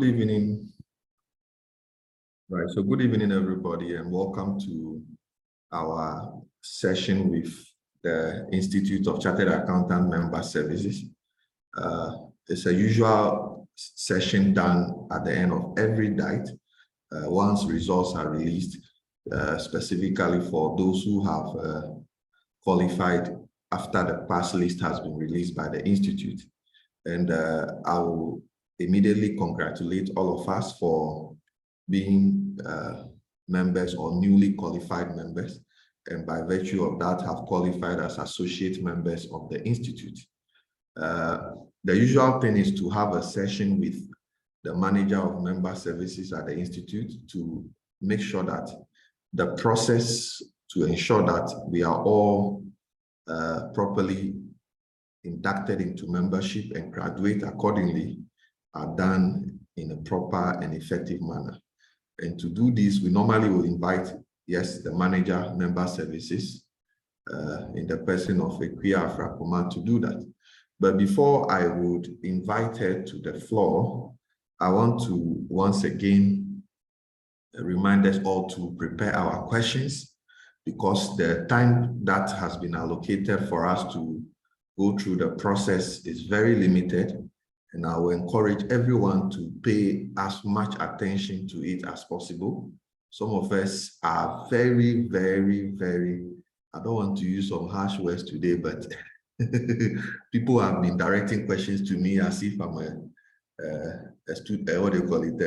Good evening. Right, so good evening, everybody, and welcome to our session with the Institute of Chartered Accountant Member Services. It's a usual session done at the end of every night once results are released, specifically for those who have qualified after the pass list has been released by the Institute. And I will immediately congratulate all of us for being members or newly qualified members, and by virtue of that have qualified as associate members of the Institute. The usual thing is to have a session with the manager of member services at the Institute to make sure that the process to ensure that we are all properly inducted into membership and graduate accordingly are done in a proper and effective manner. And to do this, we normally will invite, yes, the manager member services in the person of Equia Afrakoma to do that. But before I would invite her to the floor, I want to once again remind us all to prepare our questions, because the time that has been allocated for us to go through the process is very limited. And I will encourage everyone to pay as much attention to it as possible. Some of us are very, I don't want to use some harsh words today, but people have been directing questions to me as if I'm a student, what do you call it,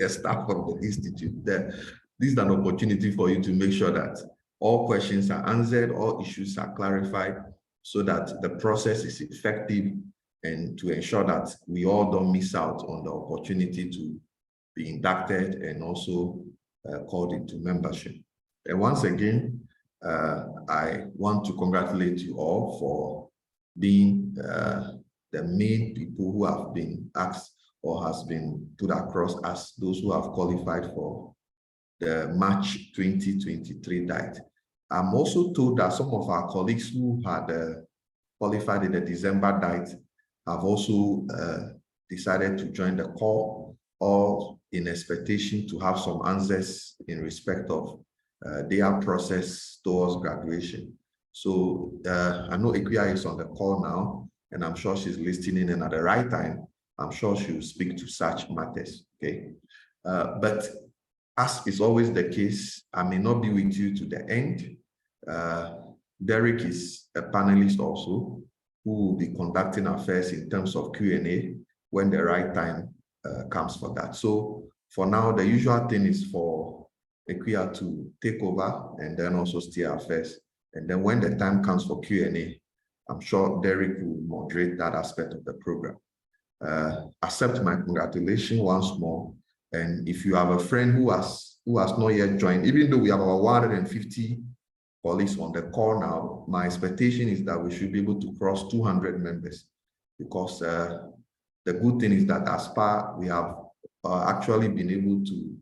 a staff of the Institute. This is an opportunity for you to make sure that all questions are answered, all issues are clarified, so that the process is effective, and to ensure that we all don't miss out on the opportunity to be inducted and also called into membership. And once again, I want to congratulate you all for being the main people who have been asked or has been put across as those who have qualified for the March 2023 diet. I'm also told that some of our colleagues who had qualified in the December diet have also decided to join the call, or in expectation to have some answers in respect of their process towards graduation. So I know Equia is on the call now, and I'm sure she's listening in at the right time. I'm sure she will speak to such matters, okay? But as is always the case, I may not be with you to the end. Derek is a panelist also, who will be conducting affairs in terms of Q&A when the right time comes for that. So for now, the usual thing is for Equia to take over and then also steer affairs. And then when the time comes for Q&A, I'm sure Derek will moderate that aspect of the program. Accept my congratulations once more. And if you have a friend who has not yet joined, even though we have about 150 colleagues on the call now, my expectation is that we should be able to cross 200 members, because the good thing is that as far we have actually been able to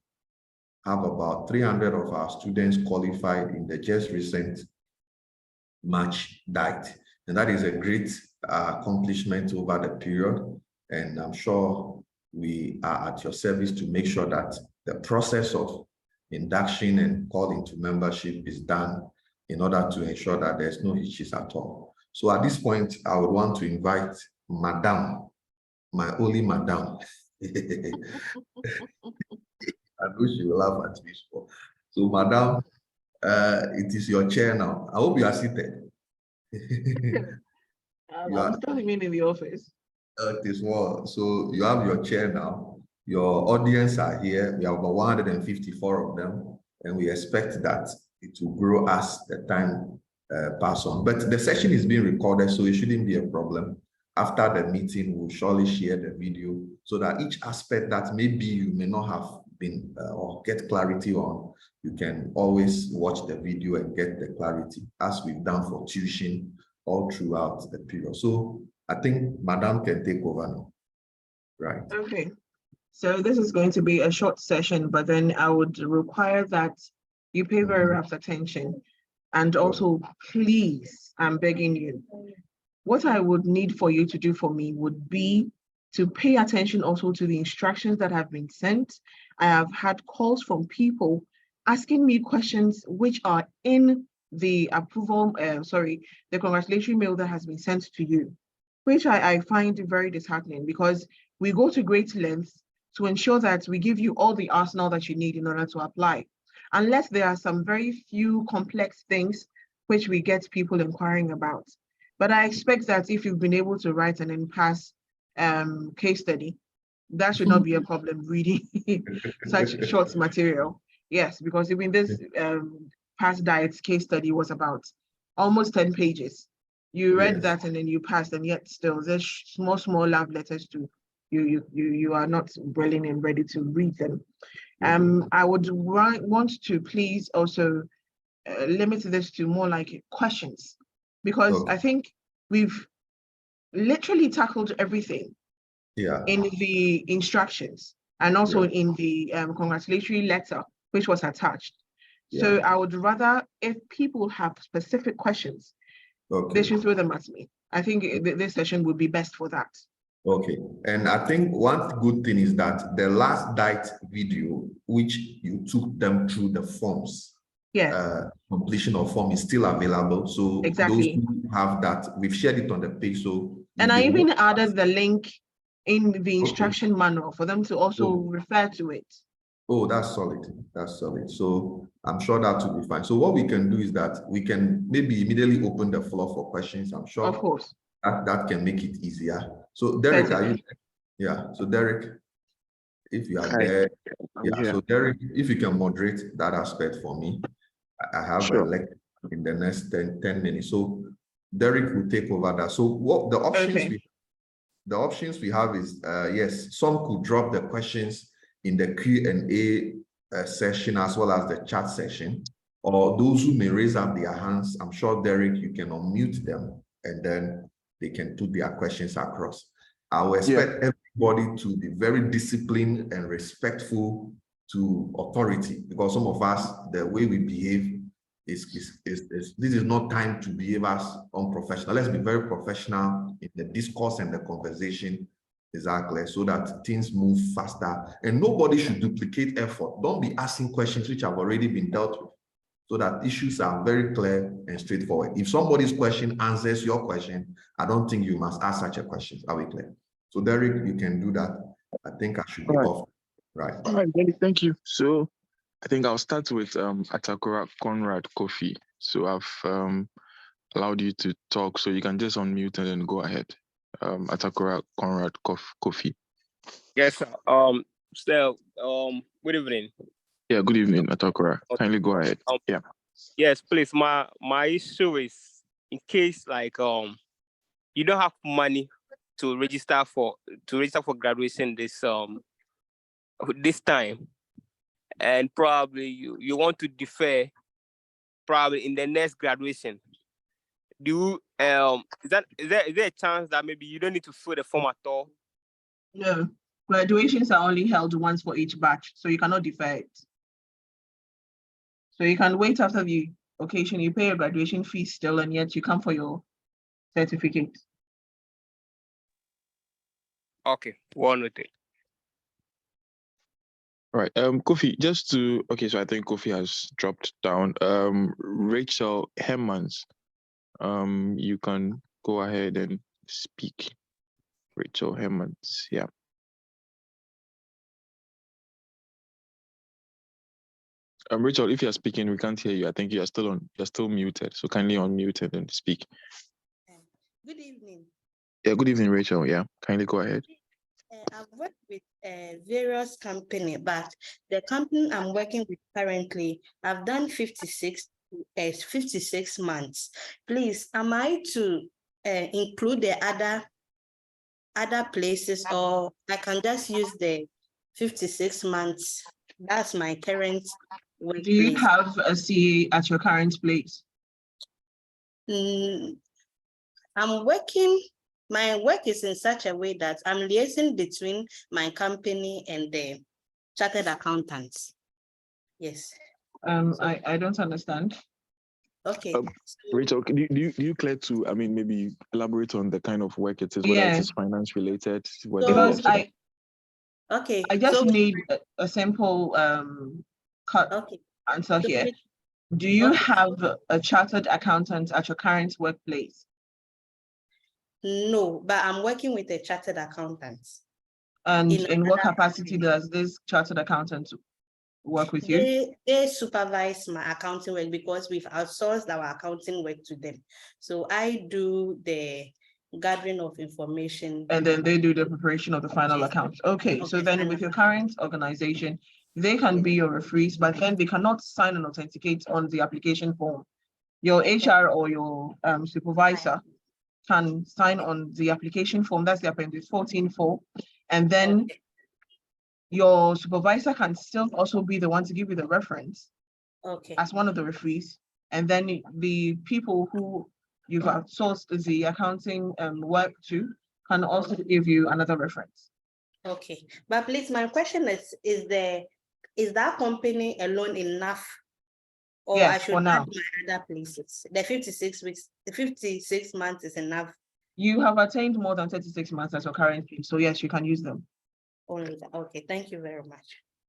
have about 300 of our students qualified in the just recent March diet. And that is a great accomplishment over the period. And I'm sure we are at your service to make sure that the process of induction and call into membership is done in order to ensure that there's no hitches at all. So at this point, I would want to invite Madame, my only Madame. I know she will laugh at me. So Madame, it is your chair now. I hope you are seated. I'm still living in the office. It is well. So you have your chair now. Your audience are here. We have about 154 of them, and we expect that it will grow as the time pass on. But the session is being recorded, so it shouldn't be a problem. After the meeting, we'll surely share the video so that each aspect that maybe you may not have been or get clarity on, you can always watch the video and get the clarity, as we've done for tuition all throughout the period. So I think Madam can take over now. Right. Okay. So this is going to be a short session, but then I would require that you pay very rapt attention. And also, please, I'm begging you, what I would need for you to do for me would be to pay attention also to the instructions that have been sent. I have had calls from people asking me questions which are in the approval, the congratulatory mail that has been sent to you, which I find very disheartening, because we go to great lengths to ensure that we give you all the arsenal that you need in order to apply. Unless there are some very few complex things which we get people inquiring about. But I expect that if you've been able to write and then pass case study, that should not be a problem reading such short material. Yes, because even this past diets case study was about almost 10 pages. You read that and then you passed, and yet still there's small love letters to you are not willing and ready to read them. I would want to please also limit this to more like questions, because I think we've literally tackled everything in the instructions and also in the congratulatory letter which was attached. So I would rather, if people have specific questions, they should throw them at me. I think this session would be best for that. Okay, and I think one good thing is that the last diet video, which you took them through the forms, completion of form is still available. So those who have that, we've shared it on the page. So and I even added the link in the instruction manual for them to also refer to it. Oh, that's solid. That's solid. So I'm sure that will be fine. So what we can do is that we can maybe immediately open the floor for questions. I'm sure, of course, that can make it easier. So Derek, are you there? Yeah. So Derek, if you are there, so Derek, if you can moderate that aspect for me. I have a lecture in the next 10 minutes. So Derek will take over that. So what the options we have is yes, some could drop the questions in the Q&A session as well as the chat session, or those who may raise up their hands. I'm sure, Derek, you can unmute them and then they can put their questions across. I will expect everybody to be very disciplined and respectful to authority, because some of us, the way we behave this is not time to behave as unprofessional. Let's be very professional in the discourse and the conversation, exactly, so that things move faster, and nobody should duplicate effort. Don't be asking questions which have already been dealt with, so that issues are very clear and straightforward. If somebody's question answers your question, I don't think you must ask such a question. Are we clear? So Derek, you can do that. I think I should be off. Right. All right, thank you. So I think I'll start with Atakora Conrad Kofi. So I've allowed you to talk, so you can just unmute and then go ahead. Atakora Conrad Kofi. Yes, so good evening. Yeah, good evening, Atakora. Kindly go ahead. Yes, please. My issue is, in case like you don't have money to register for graduation this time, and probably you want to defer probably in the next graduation. Is there a chance that maybe you don't need to fill the form at all? No, graduations are only held once for each batch, so you cannot defer it. So you can wait after the occasion, you pay your graduation fee still, and yet you come for your certificate. Okay, one with it. All right, Kofi, so I think Kofi has dropped down. Rachel Hemmans, you can go ahead and speak. Rachel Hemmans, yeah. Rachel, if you're speaking, we can't hear you. I think you're still muted. So kindly unmute it and speak. Good evening. Yeah, good evening, Rachel. Yeah, kindly go ahead. I've worked with various companies, but the company I'm working with currently, I've done 56 months. Please, am I to include the other places, or I can just use the 56 months? That's my current workplace. Do you have a CA at your current place? I'm working. My work is in such a way that I'm liaising between my company and the chartered accountants. Yes. I don't understand. Okay. Rachel, do you care to, I mean, maybe elaborate on the kind of work it is, whether it is finance related, whether Because Okay. I just need a simple cut Okay. answer So here. Do you okay. have a chartered accountant at your current workplace? No, but I'm working with a chartered accountant. And In in what another capacity company. does this chartered accountant work with you? They supervise my accounting work because we've outsourced our accounting work to them. So I do the gathering of information. And then they do the preparation of the final accounts. Okay, so then with your current organization, they can be your referees, but then they cannot sign and authenticate on the application form. Your HR or your supervisor can sign on the application form. That's the appendix 14 form. And then your supervisor can still also be the one to give you the reference as one of the referees. And then the people who you've outsourced the accounting work to can also give you another reference. Okay, but please, my question is that company alone enough? Or Yes, I should for now. add my other places? The 56 weeks, the 56 months is enough. You have attained more than 36 months as your current fee. So yes, you can use them. Only that. Okay, thank you very much.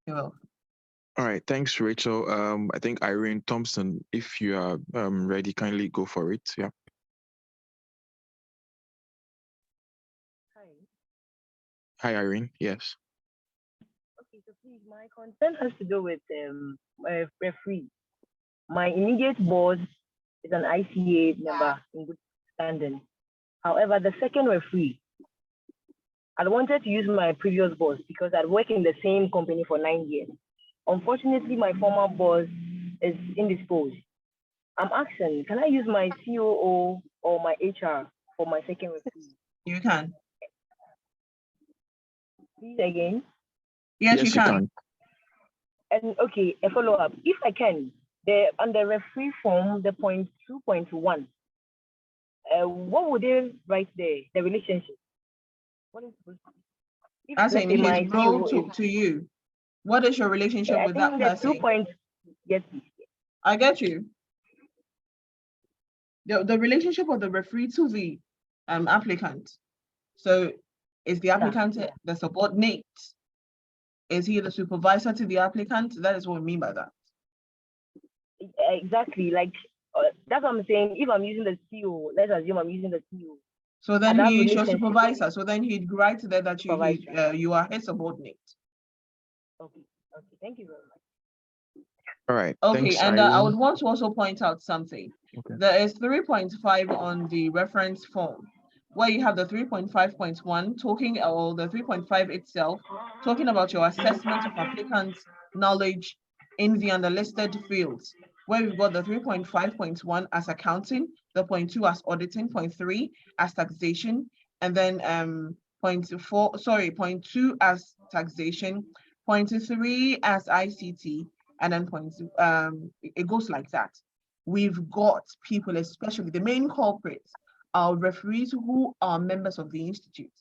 You're welcome. All right, thanks, Rachel. I think Irene Thompson, if you are ready, kindly go for it. Yeah. Hi, Irene. Yes. Okay, so please, my concern has to do with referee. My immediate boss is an ICA member in good standing. However, the second referee, I wanted to use my previous boss because I'd worked in the same company for 9 years. Unfortunately, my former boss is indisposed. I'm asking, can I use my COO or my HR for my second referee? You can. Please again? Yes, you can. And okay, a follow-up. If I can, on the referee form, the point 2.1, what would they write there? The relationship. What is supposed to be? As in his role to you. What is your relationship with that person? Yes, please. I get you. The relationship of the referee to the applicant. So is the applicant the subordinate? Is he the supervisor to the applicant? That is what we mean by that. Exactly. Like that's what I'm saying. If I'm using the CEO, let's assume I'm using the CEO. So then he is your supervisor. So then he'd write there that you are his subordinate. Okay. Okay. Thank you very much. All right. Okay, thanks, and I would want to also point out something. Okay. There is 3.5 on the reference form, where you have the 3.5.1 talking, or the 3.5 itself, talking about your assessment of applicants' knowledge in the underlisted fields, where we've got the 3.5.1 as accounting, the 0.2 as auditing, 0.3 as taxation, and then 0.2 as taxation, 0.3 as ICT, and then it goes like that. We've got people, especially the main culprits, are referees who are members of the institute.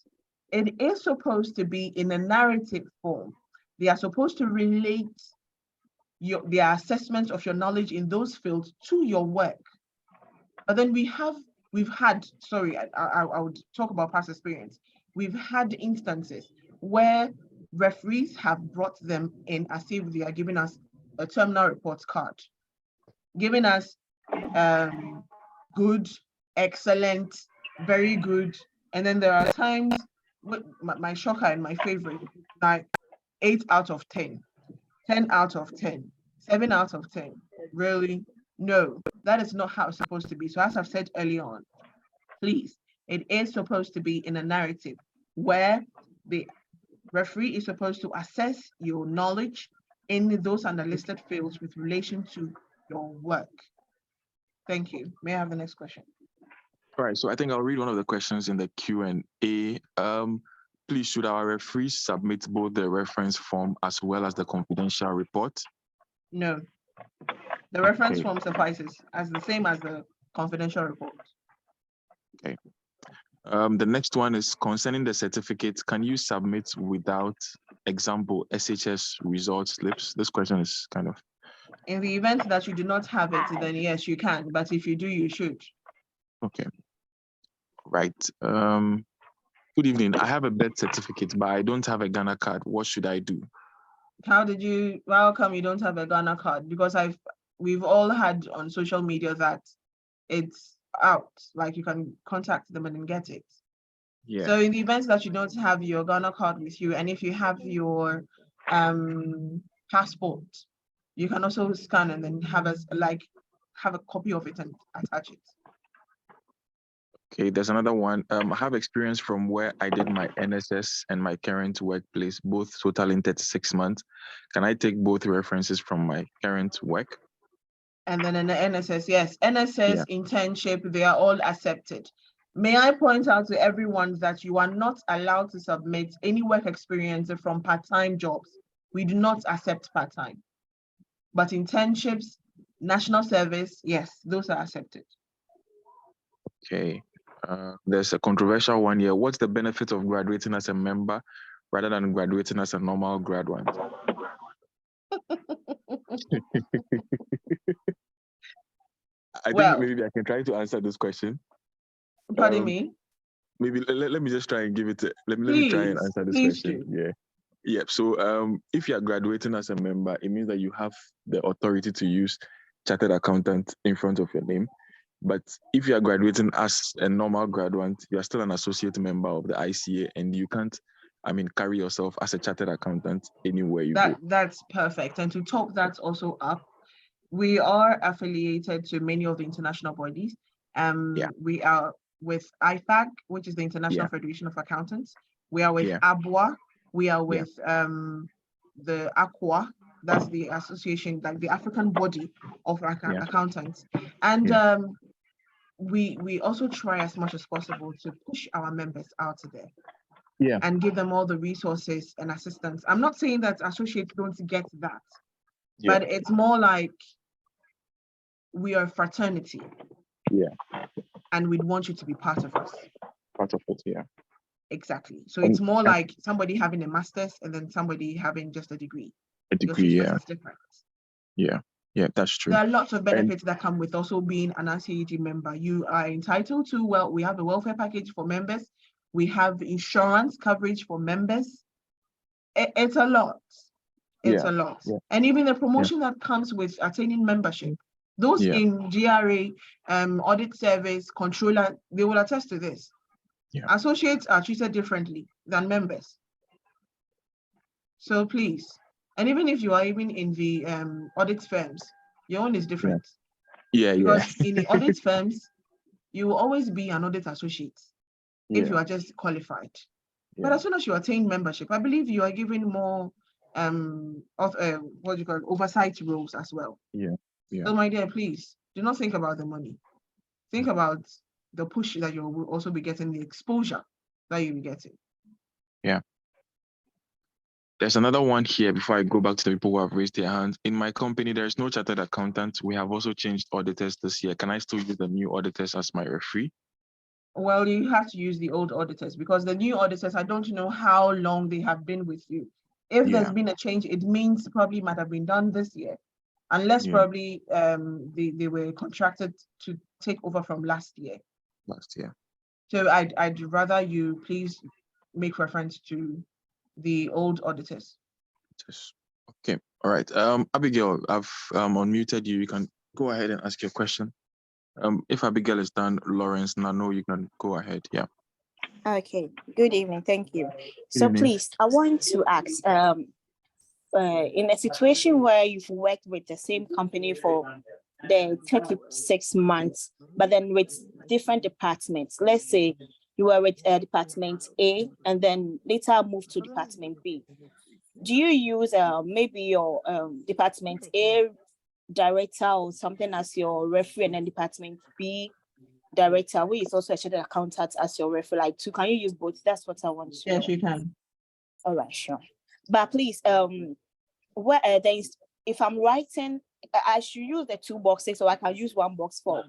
It is supposed to be in a narrative form. They are supposed to relate their assessment of your knowledge in those fields to your work. But then I would talk about past experience. We've had instances where referees have brought them in as if they are giving us a terminal report card, giving us good, excellent, very good. And then there are times with my shocker and my favorite, like 8 out of 10, 10 out of 10, 7 out of 10. Really? No, that is not how it's supposed to be. So as I've said early on, please, it is supposed to be in a narrative where the referee is supposed to assess your knowledge in those underlisted fields with relation to your work. Thank you. May I have the next question? All right, so I think I'll read one of the questions in the Q&A. Please, should our referees submit both the reference form as well as the confidential report? No. The reference form suffices as the same as the confidential report. Okay. The next one is concerning the certificate. Can you submit without, example, SHS result slips? This question is kind of In the event that you do not have it, then yes, you can. But if you do, you should. Okay. Right. Good evening. I have a birth certificate, but I don't have a Ghana card. What should I do? How come you don't have a Ghana card? Because we've all had on social media that it's out, like you can contact them and then get it. Yeah. So in the event that you don't have your Ghana card with you, and if you have your passport, you can also scan and then have a copy of it and attach it. Okay, there's another one. I have experience from where I did my NSS and my current workplace, both totaling 36 months. Can I take both references from my current work? And then in the NSS, yes, NSS, internship, they are all accepted. May I point out to everyone that you are not allowed to submit any work experience from part-time jobs. We do not accept part-time. But internships, national service, yes, those are accepted. Okay. There's a controversial one here. What's the benefit of graduating as a member rather than graduating as a normal graduate? I think maybe I can try to answer this question. Pardon me? Maybe let me just try and give it. Let me try and answer this question. Do. Yeah. Yeah. So if you are graduating as a member, it means that you have the authority to use chartered accountant in front of your name. But if you are graduating as a normal graduate, you are still an associate member of the ICA, and you can't, carry yourself as a chartered accountant anywhere you go. That's perfect. And to top that also up, we are affiliated to many of the international bodies. We are with IFAG, which is the International Federation of Accountants. We are with ABWA. We are with the ACWA. That's the association, like the African body of accountants. And we also try as much as possible to push our members out there. And give them all the resources and assistance. I'm not saying that associates don't get that, but it's more like we are a fraternity. And we'd want you to be part of us. Part of it, Exactly. So it's more like somebody having a master's and then somebody having just a degree. A degree, It's different. Yeah, that's true. There are lots of benefits that come with also being an RCAG member. You are entitled to, we have a welfare package for members. We have insurance coverage for members. It's a lot. It's a lot. And even the promotion that comes with attaining membership. Those in GRA, audit service, controller, they will attest to this. Associates are treated differently than members. So please, and even if you are even in the audit firms, your own is different. Because in the audit firms, you will always be an audit associate if you are just qualified. But as soon as you attain membership, I believe you are given more oversight roles as well. So my dear, please do not think about the money. Think about the push that you will also be getting, the exposure that you'll be getting. There's another one here before I go back to the people who have raised their hands. In my company, there's no chartered accountant. We have also changed auditors this year. Can I still use the new auditors as my referee? Well, you have to use the old auditors because the new auditors, I don't know how long they have been with you. If there's been a change, it means probably might have been done this year. Unless probably they were contracted to take over from last year. So I'd rather you please make reference to the old auditors. Okay, all right. Abigail, I've unmuted you. You can go ahead and ask your question. If Abigail is done, Lawrence, Nano, you can go ahead. Okay, good evening. Thank you. So please, I want to ask, in a situation where you've worked with the same company for the 36 months, but then with different departments, let's say you were with Department A and then later moved to Department B. Do you use maybe your Department A director or something as your referee and then Department B director, who is also a chartered accountant, as your referee? Can you use both? That's what I want to know. Yes, you can. All right, sure. But please, if I'm writing, I should use the 2 boxes, so I can use 1 box for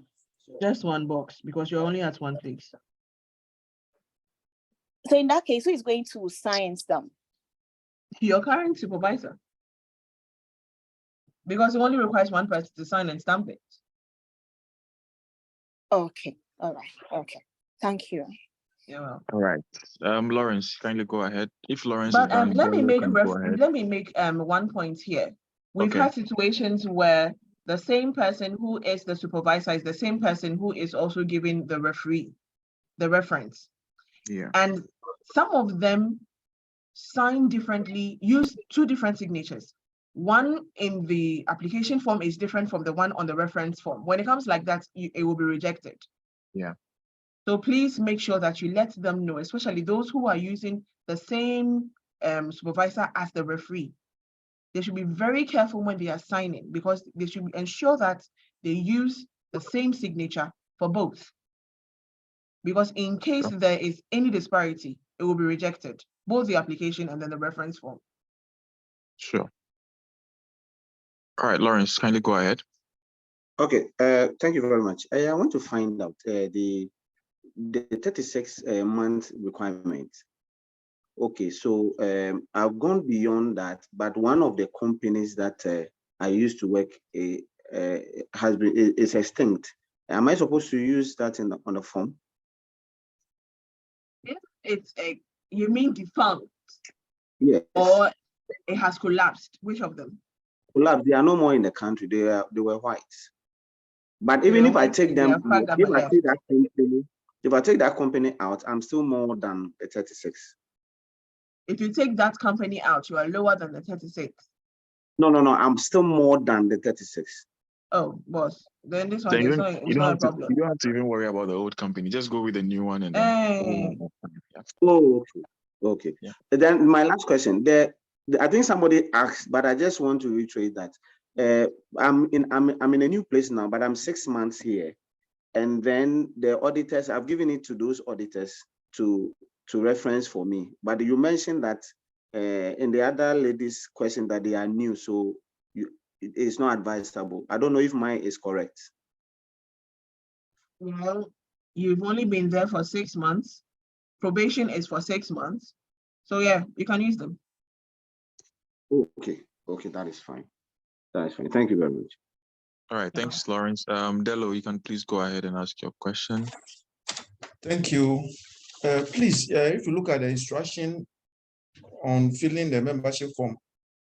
just 1 box because you're only at 1 place. So in that case, who is going to sign them? Your current supervisor. Because it only requires one person to sign and stamp it. Okay, all right, okay. Thank you. Yeah, well. All right. Lawrence, kindly go ahead. If Lawrence is But done, let me make go ahead. let me make one point here. We've Okay. had situations where the same person who is the supervisor is the same person who is also giving the referee the reference. Yeah. And some of them sign differently, use two different signatures. One in the application form is different from the one on the reference form. When it comes like that, it will be rejected. Yeah. So please make sure that you let them know, especially those who are using the same supervisor as the referee. They should be very careful when they are signing, because they should ensure that they use the same signature for both. Because in case there is any disparity, it will be rejected, both the application and then the reference form. Sure. All right, Lawrence, kindly go ahead. Okay, thank you very much. I want to find out the 36 month requirement. Okay, so I've gone beyond that, but one of the companies that I used to work is extinct. Am I supposed to use that on the form? If it's you mean defunct? Yes. Or it has collapsed? Which of them? Collapsed. They are no more in the country. They were white. But even if I take them out, if I take that company out, I'm still more than the 36. If you take that company out, you are lower than the 36. No, I'm still more than the 36. Oh, boss. Then this one Then is not a problem. You don't have to even worry about the old company. Just go with the new one and then. Hey. Oh, okay. Yeah. Then my last question. I think somebody asked, but I just want to reiterate that I'm in a new place now, but I'm 6 months here, and then the auditors, I've given it to those auditors to reference for me. But you mentioned that in the other lady's question that they are new, so it is not advisable. I don't know if mine is correct. Well, you've only been there for 6 months. Probation is for 6 months. So yeah, you can use them. Okay, that is fine. Thank you very much. All right, thanks, Lawrence. Delo, you can please go ahead and ask your question. Thank you. Please, if you look at the instruction on filling the membership form,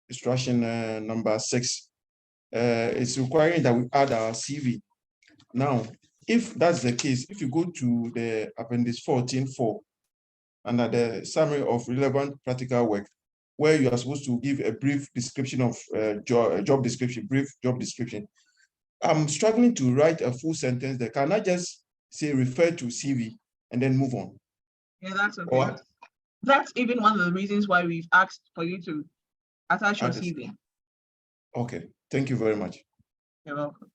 instruction number 6, it's requiring that we add our CV. Now, if that's the case, if you go to the appendix 14.4, under the summary of relevant practical work, where you are supposed to give a brief description of job description, brief job description, I'm struggling to write a full sentence there. Can I just say refer to CV and then move on? Yeah, that's okay. That's even one of the reasons why we've asked for you to attach your CV. Okay, thank you very much. You're welcome.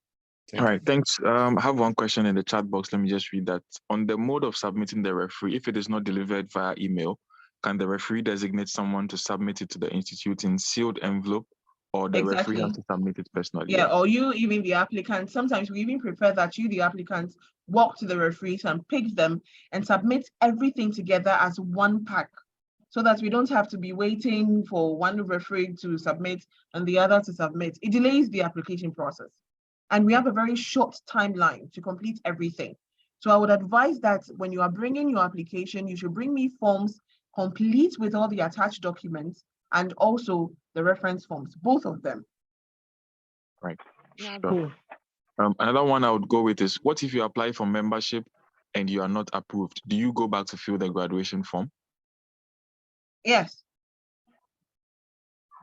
All right, thanks. I have one question in the chat box. Let me just read that. On the mode of submitting the referee, if it is not delivered via email, can the referee designate someone to submit it to the institute in sealed envelope, or the referee has to submit it personally? Yeah, or you, even the applicant. Sometimes we even prefer that you, the applicant, walk to the referees and pick them and submit everything together as one pack, so that we don't have to be waiting for one referee to submit and the other to submit. It delays the application process. And we have a very short timeline to complete everything. So I would advise that when you are bringing your application, you should bring me forms complete with all the attached documents and also the reference forms, both of them. Right. Sure. Another one I would go with is, what if you apply for membership and you are not approved? Do you go back to fill the graduation form? Yes.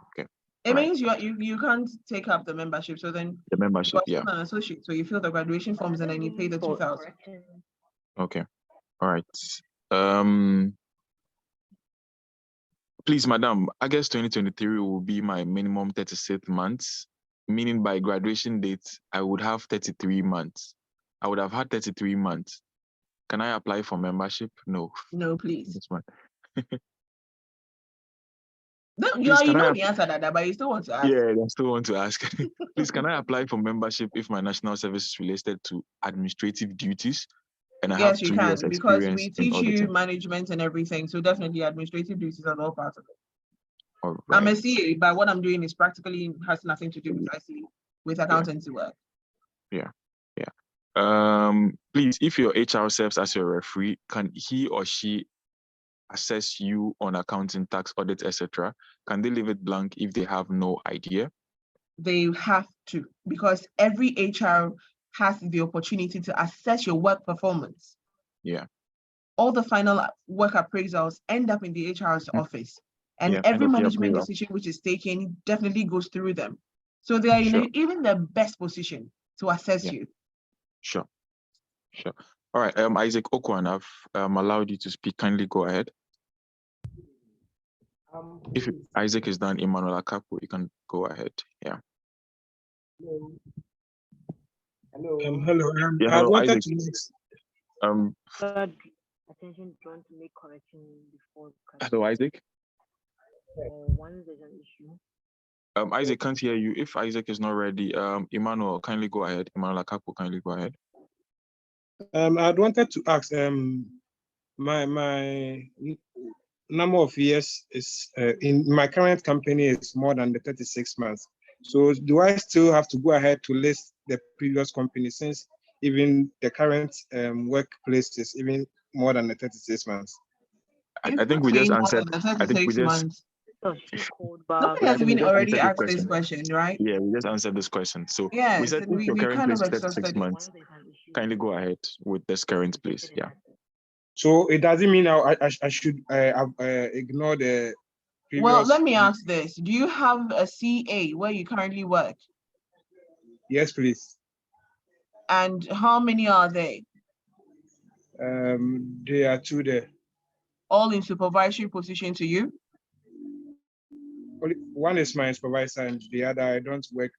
Okay. It means you can't take up the membership. So then the membership, yeah. An associate, so you fill the graduation forms and then you pay the 2,000. Okay. All right. Please, madam, August 2023 will be my minimum 36 months, meaning by graduation date, I would have 33 months. I would have had 33 months. Can I apply for membership? No. No, please. This one. No, you know the answer to that, but you still want to ask. Yeah, I still want to ask. Please, can I apply for membership if my national service is related to administrative duties? And I have 2 years because experience we teach you management and everything. So definitely administrative duties are all part of it. All I'm a right. CA, but what I'm doing is practically has nothing to do with ICA, with accountancy work. Yeah. Please, if your HR serves as your referee, can he or she assess you on accounting, tax, audit, etc.? Can they leave it blank if they have no idea? They have to, because every HR has the opportunity to assess your work performance. Yeah. All the final work appraisals end up in the HR's office, and Yeah, every end of year management appraisal. decision which is taken definitely goes through them. So they are in Sure. even the best position to assess Yeah. you. Sure. All right. Isaac Okwan, I've allowed you to speak. Kindly go ahead. If Isaac is done, Emmanuel Akapo, you can go ahead. Yeah. Hello. Yeah, I hello, wanted Isaac. to next. Attention drawn to make correction before. Hello, Isaac. Once there's an issue. Isaac can't hear you. If Isaac is not ready, Emmanuel, kindly go ahead. Emmanuel Akapo, kindly go ahead. I wanted to ask. My number of years is in my current company is more than the 36 months. So do I still have to go ahead to list the previous company, since even the current workplace is even more than the 36 months? I think we just answered. I think we just. Somebody has been already asked this question, right? Yeah, we just answered this question. So yes, we said if your we current kind place of is 36 exhausted months, kindly go ahead with this current place. Yeah. So it doesn't mean I should ignore the previous. Well, let me ask this. Do you have a CA where you currently work? Yes, please. And how many are they? There are two there. All in supervisory position to you? One is my supervisor and the other I don't work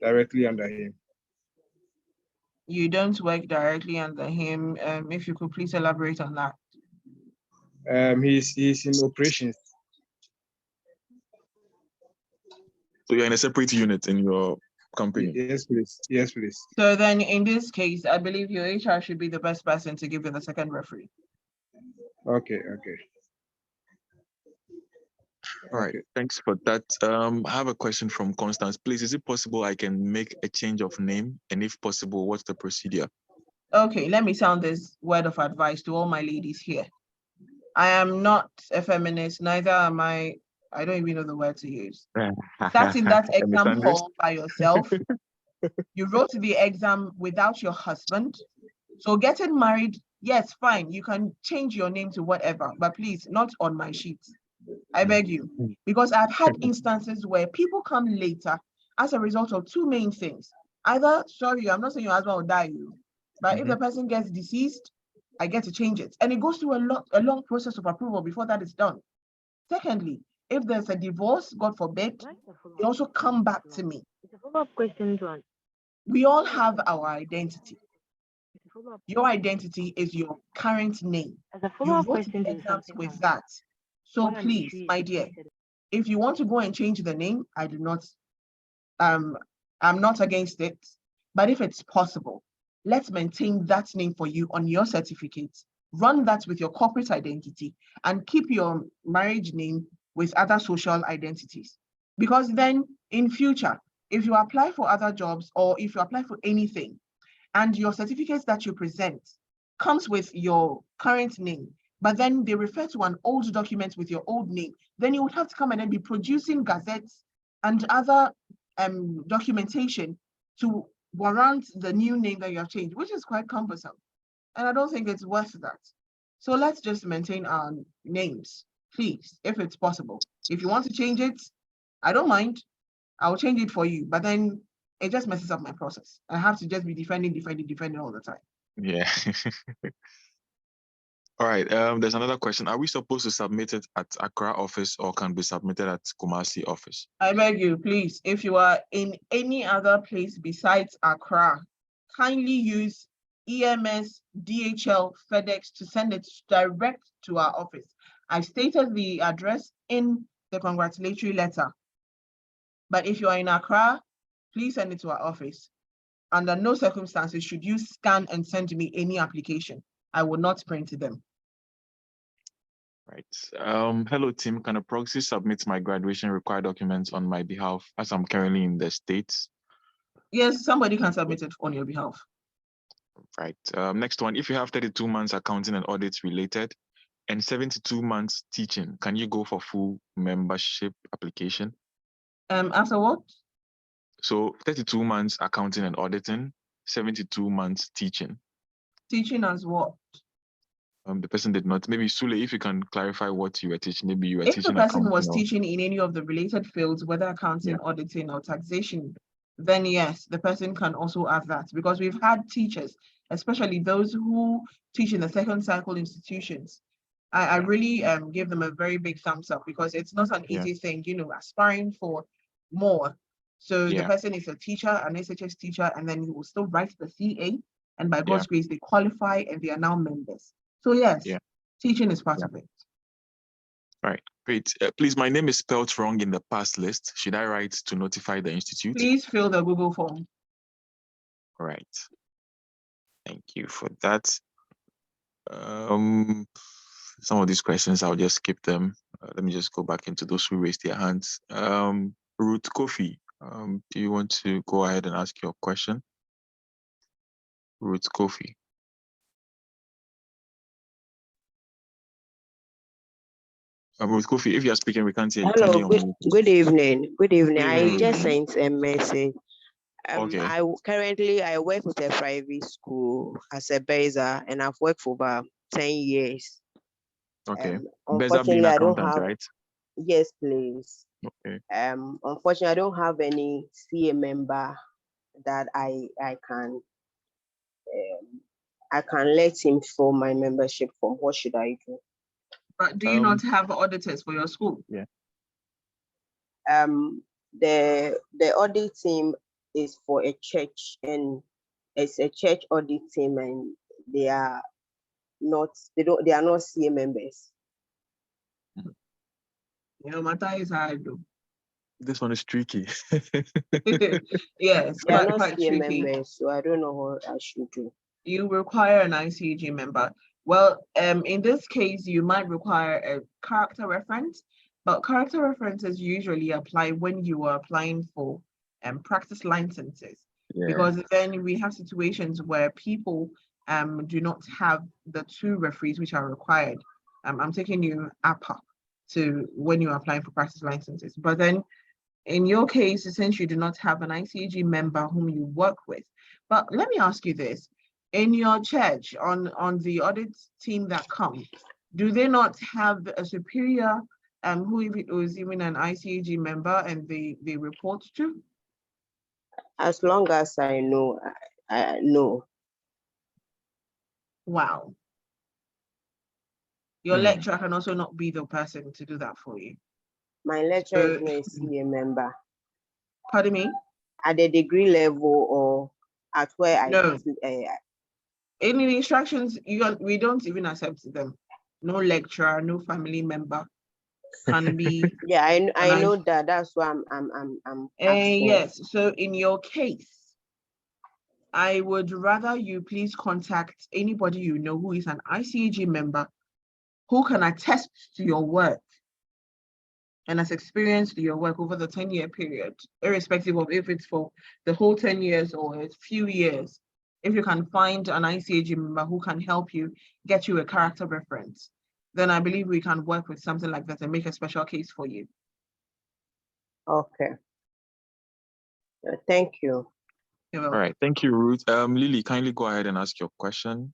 directly under him. You don't work directly under him. If you could please elaborate on that. He's in operations. So you're in a separate unit in your company? Yes, please. Yes, please. So then in this case, I believe your HR should be the best person to give you the second referee. Okay. All right, thanks for that. I have a question from Constance. Please, is it possible I can make a change of name? And if possible, what's the procedure? Okay, let me sound this word of advice to all my ladies here. I am not a feminist, neither am I don't even know the word to use. Sat in that exam hall by yourself. You wrote the exam without your husband. So getting married, yes, fine. You can change your name to whatever, but please, not on my sheet. I beg you. Because I've had instances where people come later as a result of two main things. Either, sorry, I'm not saying your husband will die, but if the person gets deceased, I get to change it. And it goes through a long process of approval before that is done. Secondly, if there's a divorce, God forbid, they also come back to me. It's a follow-up question to answer. We all have our identity. Your identity is your current name. As a You follow-up wrote question the to exams something with else. that. So What an please, issue my is dear, repeated. if you want to go and change the name, I do not, I'm not against it. But if it's possible, let's maintain that name for you on your certificate. Run that with your corporate identity and keep your marriage name with other social identities. Because then in future, if you apply for other jobs or if you apply for anything and your certificates that you present comes with your current name, but then they refer to an old document with your old name, then you would have to come and then be producing gazettes and other documentation to warrant the new name that you have changed, which is quite cumbersome. And I don't think it's worth that. So let's just maintain our names, please, if it's possible. If you want to change it, I don't mind. I'll change it for you, but then it just messes up my process. I have to just be defending all the time. Yeah. All right. There's another question. Are we supposed to submit it at Accra office or can be submitted at Kumasi office? I beg you, please, if you are in any other place besides Accra, kindly use EMS, DHL, FedEx to send it direct to our office. I stated the address in the congratulatory letter. But if you are in Accra, please send it to our office. Under no circumstances should you scan and send me any application. I will not print them. Right. Hello, team. Can a proxy submit my graduation required documents on my behalf as I'm currently in the States? Yes, somebody can submit it on your behalf. Right. Next one. If you have 32 months accounting and audits related and 72 months teaching, can you go for full membership application? After what? So 32 months accounting and auditing, 72 months teaching. Teaching as what? The person did not. Maybe Sule, if you can clarify what you were teaching. Maybe you were If the teaching person accounting. was teaching in any of the related fields, whether accounting, auditing, or taxation, then yes, the person can also add that, because we've had teachers, especially those who teach in the second cycle institutions. I really give them a very big thumbs up, because it's not an easy thing, aspiring for more. So the person is a teacher, an SHS teacher, and then he will still write the CA, and by God's grace, they qualify and they are now members. So yes, teaching is part of it. All right, great. Please, my name is spelled wrong in the pass list. Should I write to notify the institute? Please fill the Google form. All right. Thank you for that. Some of these questions, I'll just skip them. Let me just go back into those who raised their hands. Ruth Kofi, do you want to go ahead and ask your question? Ruth Kofi. Ruth Kofi, if you are speaking, we can't hear you. Hello, good evening. Good evening. I Good just evening. sent a message. Okay. I currently work with a private school as a baser, and I've worked for about 10 years. Okay. Beza Unfortunately, being I don't accountant, have. right? Yes, please. Okay. Unfortunately, I don't have any CA member that I can let him for my membership form. What should I do? But do you not have auditors for your school? Yeah. The audit team is for a church, and it's a church audit team, and they are not CA members. Matter is hard though. This one is tricky. Yes, They are not quite CA tricky. members, so I don't know what I should do. You require an ICG member. Well, in this case, you might require a character reference, but character references usually apply when you are applying for practice licenses, because then we have situations where people do not have the 2 referees which are required. I'm taking you up to when you're applying for practice licenses, but then in your case, since you do not have an ICG member whom you work with, but let me ask you this. In your church, on the audit team that comes, do they not have a superior who is even an ICG member and they report to? As long as I know, I know. Wow. Your lecturer can also not be the person to do that for you. My lecturer is not a CA member. Pardon me? At the degree level or at where I No. Any instructions, we don't even accept them. No lecturer, no family member can be. Yeah, I know that. That's why I'm asking. Yes. So in your case, I would rather you please contact anybody you know who is an ICG member who can attest to your work and has experienced your work over the 10-year period, irrespective of if it's for the whole 10 years or a few years. If you can find an ICG member who can help you get you a character reference, then I believe we can work with something like that and make a special case for you. Okay. Thank you. You're All welcome. right. Thank you, Ruth. Lily, kindly go ahead and ask your question.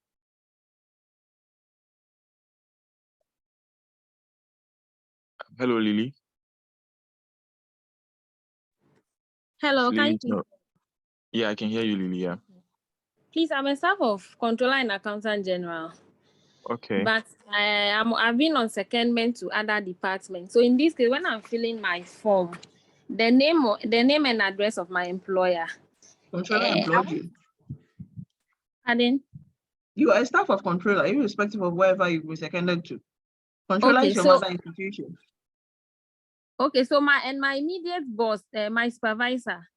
Hello, Lily. Hello, can you Please, no. Yeah, I can hear you, Lily. Yeah. Please, I'm a staff of Controller and Accountant General. Okay. But I've been on secondment to other departments. So in this case, when I'm filling my form, the name and address of my employer. Controller employed you. Pardon? You are a staff of controller, irrespective of wherever you were seconded to. Controller is your mother institution. Okay, so my immediate boss, my supervisor,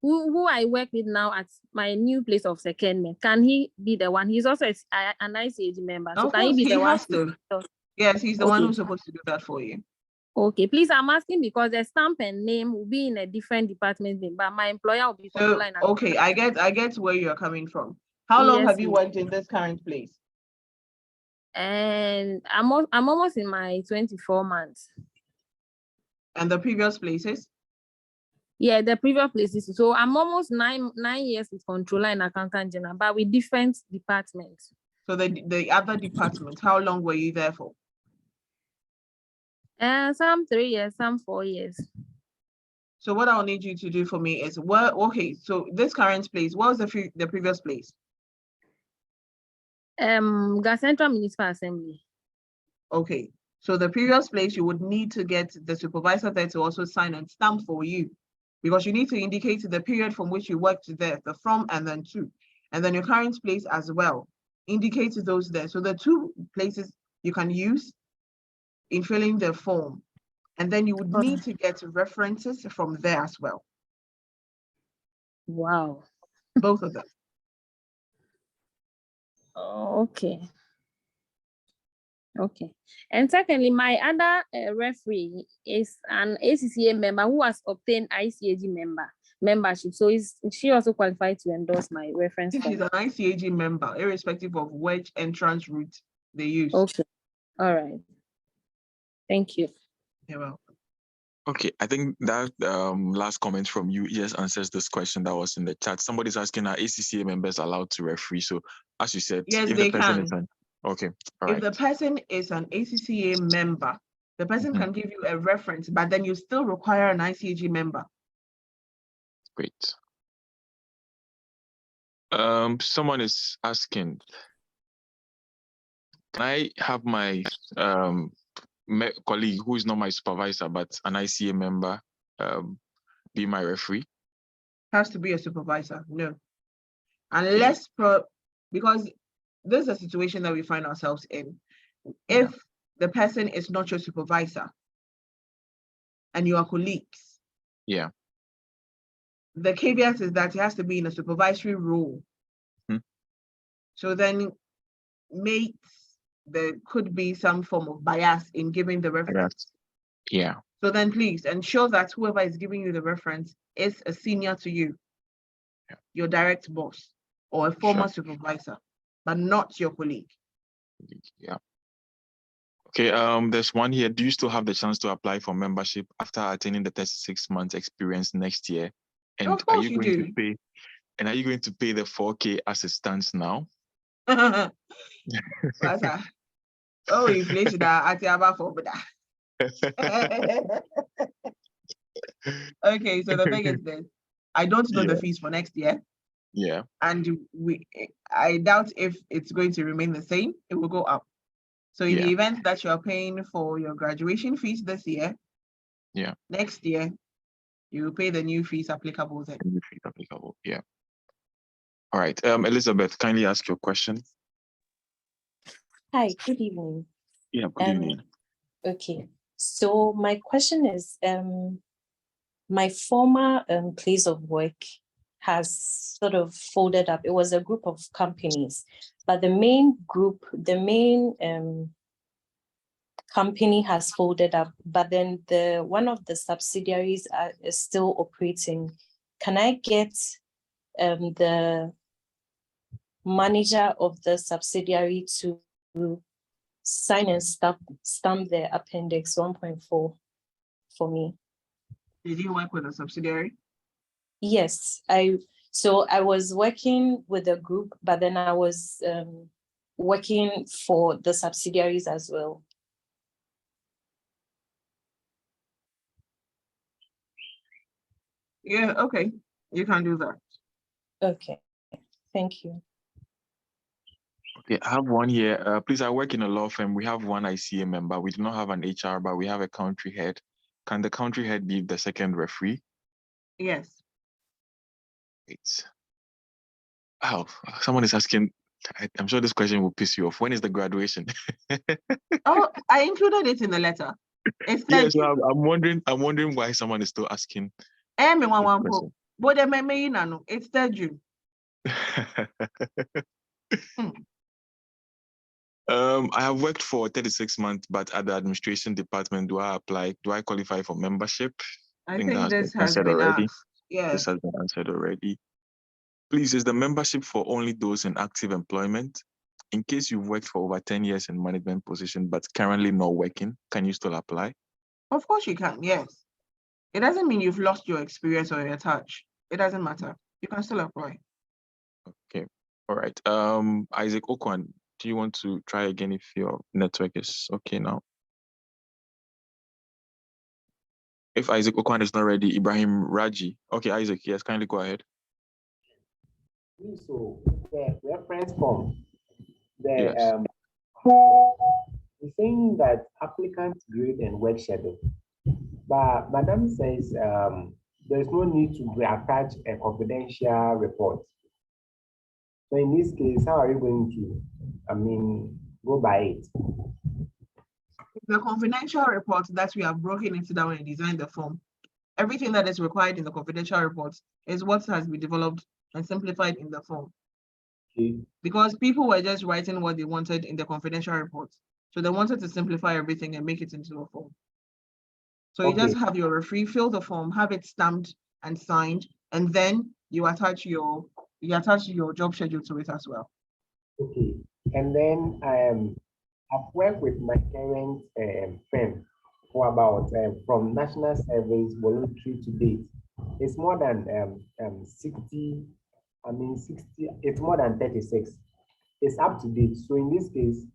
who I work with now at my new place of secondment, can he be the one? He's also an ICAG member. So Of can he course, be the one has to. Yes, he's the one Okay. who's supposed to do that for you. Okay, please, I'm asking because the stamp and name will be in a different department name, but my employer will be So, controller. okay, I get where you're coming from. How long Yes, have you please. worked in this current place? And I'm almost in my 24 months. And the previous places? Yeah, the previous places. So I'm almost nine years with controller and accountant general, but with different departments. So the other departments, how long were you there for? Some 3 years, some 4 years. So what I'll need you to do for me is, okay, so this current place, what was the previous place? Gas Central Municipal Assembly. Okay, so the previous place, you would need to get the supervisor there to also sign and stamp for you, because you need to indicate the period from which you worked there, the from and then to, and then your current place as well. Indicate those there. So the two places you can use in filling the form, and then you would need to get references from there as well. Wow. Both of them. Oh, okay. Okay. And secondly, my other referee is an ACCA member who has obtained ICAG membership. So is she also qualified to endorse my reference She's form? an ICAG member, irrespective of which entrance route they use. Okay. All right. Thank you. You're welcome. Okay, I think that last comment from you just answers this question that was in the chat. Somebody's asking, are ACCA members allowed to referee? So as you said, Yes, if they the person is can. okay, all If right. the person is an ACCA member, the person can give you a reference, but then you still require an ICAG member. Great. Someone is asking, can I have my colleague who is not my supervisor but an ICA member be my referee? Has to be a supervisor, no. Unless, because this is a situation that we find ourselves in. If the person is not your supervisor and you are colleagues, yeah, the caveat is that it has to be in a supervisory role. So then mates, there could be some form of bias in giving the reference. Yeah. So then please ensure that whoever is giving you the reference is a senior to you, your direct boss, or a former supervisor, but not your colleague. Yeah. Okay, there's one here. Do you still have the chance to apply for membership after attaining the 36 months experience next year? And Of course you do. to pay? And are you going to pay the 4K as it stands now? Oh, inflation at Okay, so the thing is this. I don't know the fees for next year. Yeah. And I doubt if it's going to remain the same. It will go up. So in the event that you're paying for your graduation fees this year, next year, you will pay the new fees applicable then. New fees applicable, yeah. All right, Elizabeth, kindly ask your question. Hi, good evening. Yeah, good evening. Okay, so my question is, my former place of work has sort of folded up. It was a group of companies, but the main company has folded up, but then one of the subsidiaries is still operating. Can I get the manager of the subsidiary to sign and stamp the appendix 1.4 for me? Did you work with a subsidiary? Yes, I was working with a group, but then I was working for the subsidiaries as well. Yeah, okay. You can do that. Okay, thank you. Okay, I have one here. Please, I work in a law firm. We have one ICA member. We do not have an HR, but we have a country head. Can the country head be the second referee? Yes. Wait. Oh, someone is asking. I'm sure this question will piss you off. When is the graduation? Oh, I included it in the letter. It's Yes, yeah, so I'm wondering why someone is still asking. It's 3rd June. I have worked for 36 months, but at the administration department, do I apply? Do I qualify for membership? I that think has been this has answered been already. asked. Yeah. This has been answered already. Please, is the membership for only those in active employment? In case you've worked for over 10 years in management position, but currently not working, can you still apply? Of course you can, yes. It doesn't mean you've lost your experience or your touch. It doesn't matter. You can still apply. Okay, all right. Isaac Okwan, do you want to try again if your network is okay now? If Isaac Okwan is not ready, Ibrahim Raji. Okay, Isaac, yes, kindly go ahead. So the reference form, Yes. It's saying that applicant grade and work schedule, but Madam says there's no need to attach a confidential report. So in this case, how are you going to, go by it? The confidential report that we have broken it down and designed the form, everything that is required in the confidential report is what has been developed and simplified in the form. Okay. Because people were just writing what they wanted in the confidential report. So they wanted to simplify everything and make it into a form. So you just have your referee fill the form, have it stamped and signed, and then you attach your job schedule to it as well. Okay. And then I've worked with my current firm for about from national service voluntary to date. It's more than 60. 60. It's more than 36. It's up to date. So in this case,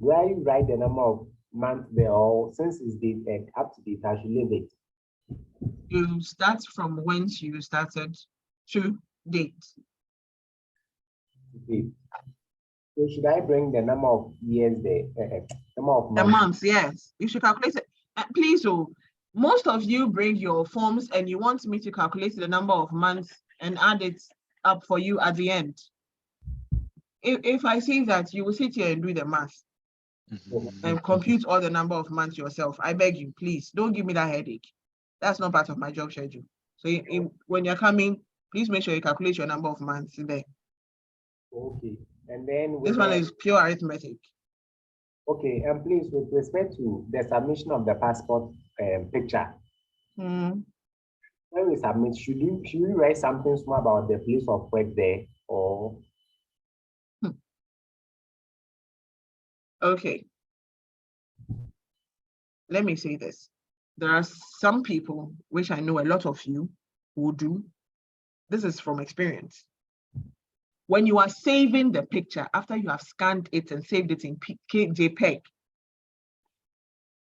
do I write the number of months there, or since it's date up to date, I should leave it? You start from when you started to date. So should I bring the number of years there, number of months? The months, yes. You should calculate it. Please, most of you bring your forms and you want me to calculate the number of months and add it up for you at the end. If I see that, you will sit here and do the math and compute all the number of months yourself. I beg you, please, don't give me that headache. That's not part of my job schedule. So when you're coming, please make sure you calculate your number of months there. Okay. And then this one is pure arithmetic. Okay, and please, with respect to the submission of the passport picture, when we submit, should we write something small about the place of work there, or? Okay. Let me say this. There are some people, which I know a lot of you will do. This is from experience. When you are saving the picture, after you have scanned it and saved it in JPEG,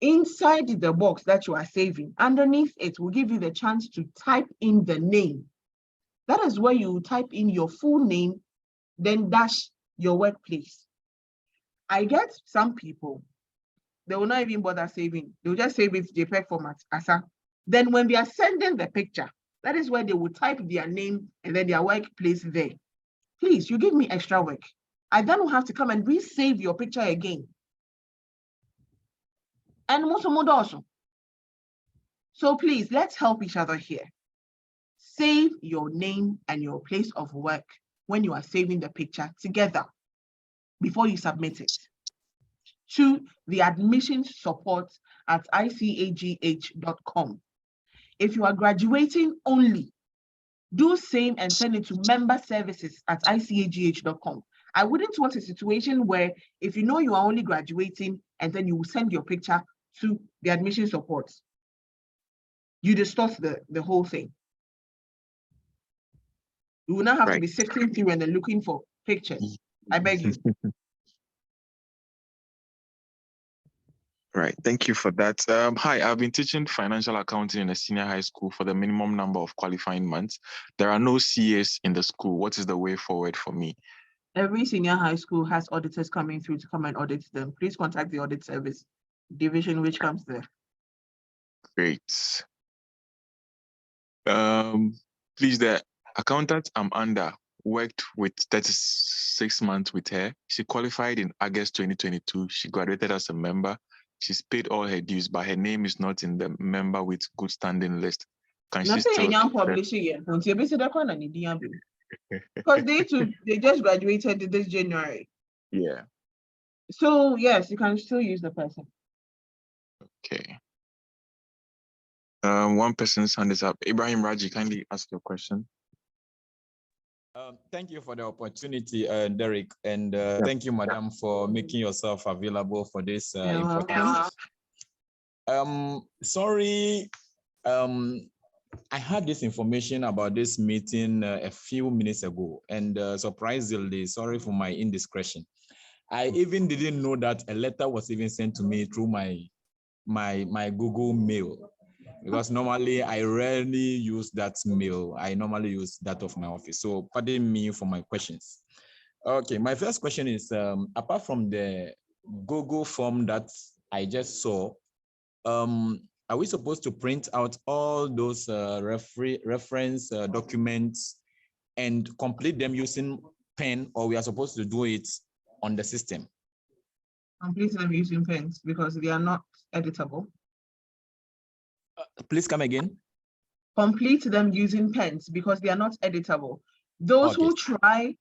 inside the box that you are saving, underneath it will give you the chance to type in the name. That is where you type in your full name, then dash your workplace. I get some people, they will not even bother saving. They'll just save it JPEG format, ASA. Then when they are sending the picture, that is where they will type their name and then their workplace there. Please, you give me extra work. I then will have to come and resave your picture again. And also. So please, let's help each other here. Save your name and your place of work when you are saving the picture together before you submit it to the admissions support at icagh.com. If you are graduating only, do same and send it to member services at icagh.com. I wouldn't want a situation where if you know you are only graduating and then you will send your picture to the admission support, you distort the whole thing. You will not have to be sifting through and then looking for pictures. I beg you. Right, thank you for that. Hi, I've been teaching financial accounting in a senior high school for the minimum number of qualifying months. There are no CAs in the school. What is the way forward for me? Every senior high school has auditors coming through to come and audit them. Please contact the audit service division, which comes there. Great. Please, the accountant I'm under worked with 36 months with her. She qualified in August 2022. She graduated as a member. She's paid all her dues, but her name is not in the member with good standing list. Can she still? Because they just graduated this January. Yeah. So yes, you can still use the person. Okay. One person's hand is up. Ibrahim Raji, kindly ask your question. Thank you for the opportunity, Derek, and thank you, Madam, for making yourself available for this important. Sorry, I had this information about this meeting a few minutes ago, and surprisingly, sorry for my indiscretion. I even didn't know that a letter was even sent to me through my Google Mail, because normally I rarely use that mail. I normally use that of my office. So pardon me for my questions. Okay, my first question is, apart from the Google form that I just saw, are we supposed to print out all those reference documents and complete them using pen, or we are supposed to do it on the system? Complete them using pens because they are not editable. Please come again. Complete them using pens because they are not editable. Those who try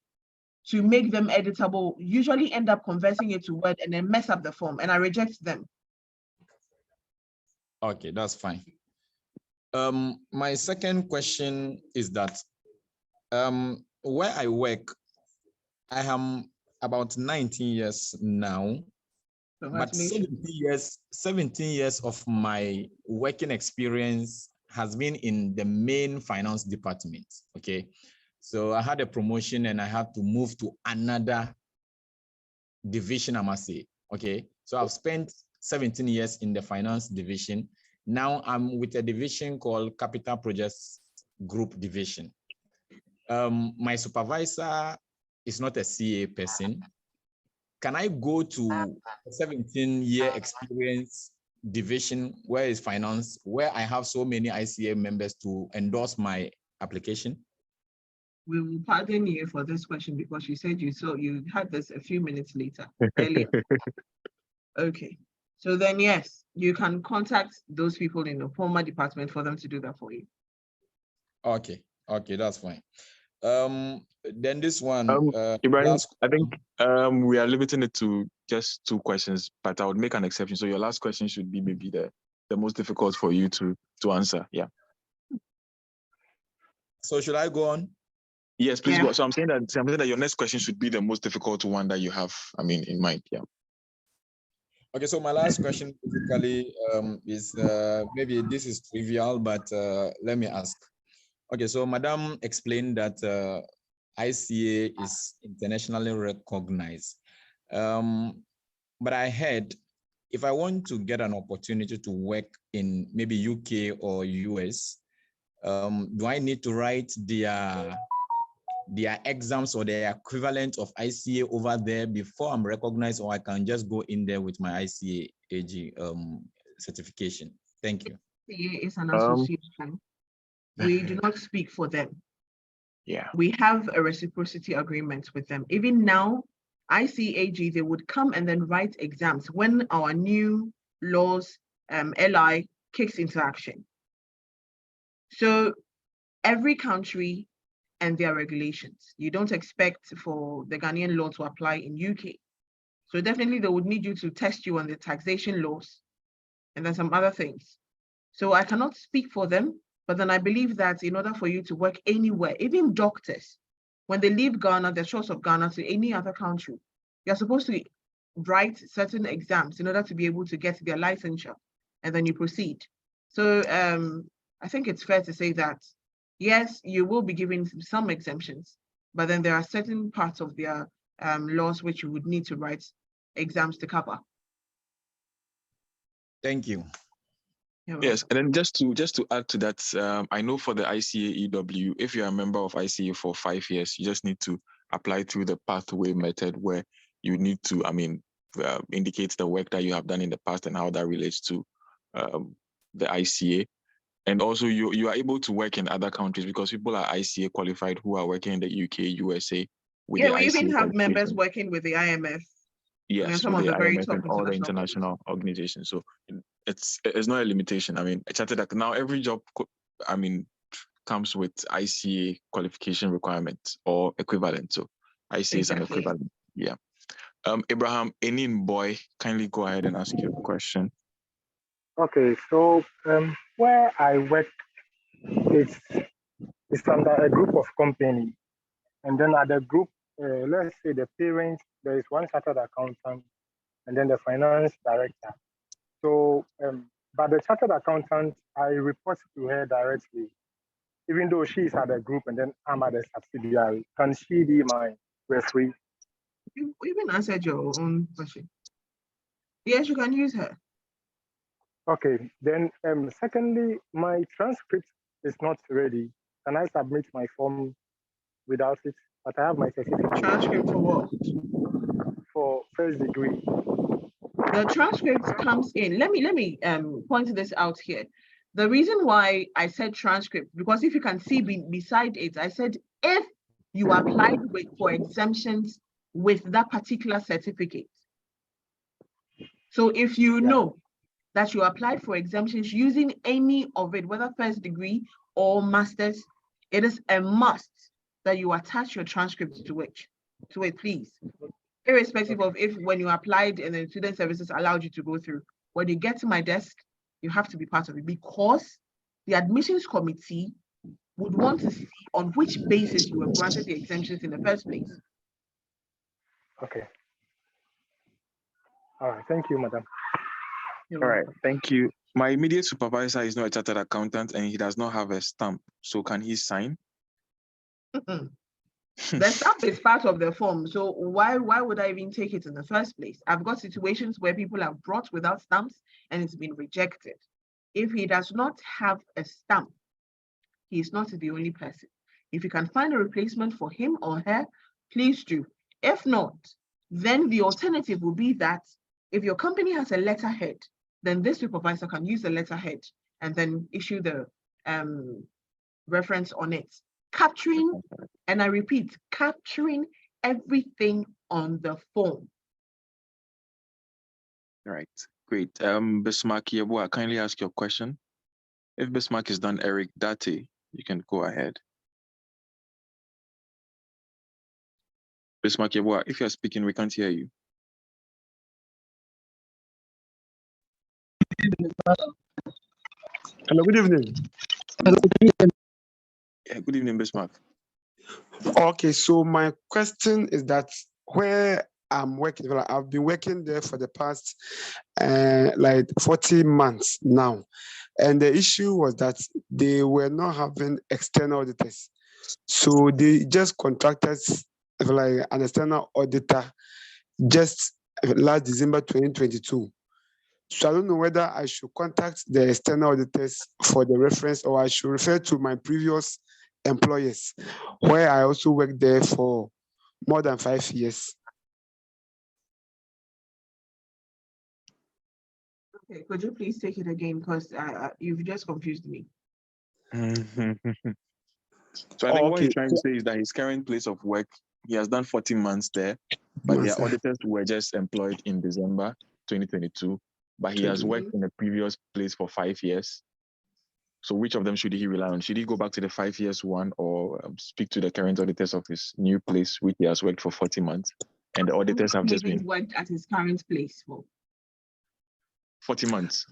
to make them editable usually end up converting it to Word and then mess up the form, and I reject them. Okay, that's fine. My second question is that where I work, I am about 19 years now, but 17 years of my working experience has been in the main finance department. Okay, so I had a promotion and I had to move to another division, I must say. Okay, so I've spent 17 years in the finance division. Now I'm with a division called Capital Projects Group Division. My supervisor is not a CA person. Can I go to a 17-year experience division where is finance, where I have so many ICA members to endorse my application? We will pardon you for this question because you said you had this a few minutes earlier. Okay, so then yes, you can contact those people in the former department for them to do that for you. Okay, that's fine. Then this one, Ibrahim, I think we are limiting it to just 2 questions, but I would make an exception. So your last question should be maybe the most difficult for you to answer. Yeah. So should I go on? Yes, please go. So I'm saying that your next question should be the most difficult one that you have, in mind. Yeah. Okay, so my last question basically is maybe this is trivial, but let me ask. Okay, so Madam explained that ICA is internationally recognized. But I heard if I want to get an opportunity to work in maybe UK or US, do I need to write their exams or their equivalent of ICA over there before I'm recognized, or I can just go in there with my ICA AG certification? Thank you. ICA is an association. We do not speak for them. Yeah. We have a reciprocity agreement with them. Even now, ICAG, they would come and then write exams when our new laws, LI, kicks into action. So every country and their regulations. You don't expect for the Ghanaian law to apply in UK. So definitely they would need you to test you on the taxation laws and then some other things. So I cannot speak for them, but then I believe that in order for you to work anywhere, even doctors, when they leave Ghana, the shores of Ghana to any other country, you're supposed to write certain exams in order to be able to get their licensure, and then you proceed. So I think it's fair to say that, yes, you will be given some exemptions, but then there are certain parts of their laws which you would need to write exams to cover. Thank you. Yes, and then just to add to that, I know for the ICA EW, if you're a member of ICA for 5 years, you just need to apply through the pathway method where you need to, indicate the work that you have done in the past and how that relates to the ICA. And also you are able to work in other countries because people are ICA qualified who are working in the UK, USA. With yeah, the we ICA even have members working with the IMF. Yes, some with of the the very IMF top and all the international organizations. So it's not a limitation. Now every job, comes with ICA qualification requirements or equivalent. So ICA is an equivalent. Yeah. Abraham Enin Boy, kindly go ahead and ask your question. Okay, so where I work, it's under a group of company, and then at the group, let's say the parents, there is one chartered accountant, and then the finance director. So, but the chartered accountant, I report to her directly, even though she is at the group and then I'm at the subsidiary. Can she be my referee? You even answered your own question. Yes, you can use her. Okay, then secondly, my transcript is not ready. Can I submit my form without it? But I have my certificate. Transcript for what? For first degree. The transcript comes in. Let me point this out here. The reason why I said transcript, because if you can see beside it, I said if you applied for exemptions with that particular certificate. So if you know that you applied for exemptions using any of it, whether first degree or master's, it is a must that you attach your transcript to it, please. Irrespective of if when you applied and then student services allowed you to go through. When you get to my desk, you have to be part of it because the admissions committee would want to see on which basis you were granted the exemptions in the first place. Okay. All right. Thank you, madam. All right. Thank you. My immediate supervisor is not a chartered accountant and he does not have a stamp. So can he sign? The stamp is part of the form. So why would I even take it in the first place? I've got situations where people have brought without stamps and it's been rejected. If he does not have a stamp, he is not the only person. If you can find a replacement for him or her, please do. If not, then the alternative will be that if your company has a letterhead, then this supervisor can use the letterhead and then issue the reference on it. Capturing, and I repeat, capturing everything on the form. All right, great. Bismarck Yeboah, kindly ask your question. If Bismarck is done, Eric Date, you can go ahead. Bismarck Yeboah, if you're speaking, we can't hear you. Hello, good evening. Hello, good evening. Yeah, good evening, Bismarck. Okay, so my question is that where I'm working, well, I've been working there for the past like 40 months now. And the issue was that they were not having external auditors. So they just contracted like an external auditor just last December 2022. So I don't know whether I should contact the external auditors for the reference or I should refer to my previous employers, where I also worked there for more than 5 years. Okay, could you please take it again because you've just confused me. So I think what he's trying to say is that his current place of work, he has done 40 months there, but their auditors were just employed in December 2022, but he has worked in the previous place for 5 years. So which of them should he rely on? Should he go back to the 5 years one or speak to the current auditors of his new place, which he has worked for 40 months? And the auditors have just been worked at his current place for 40 months.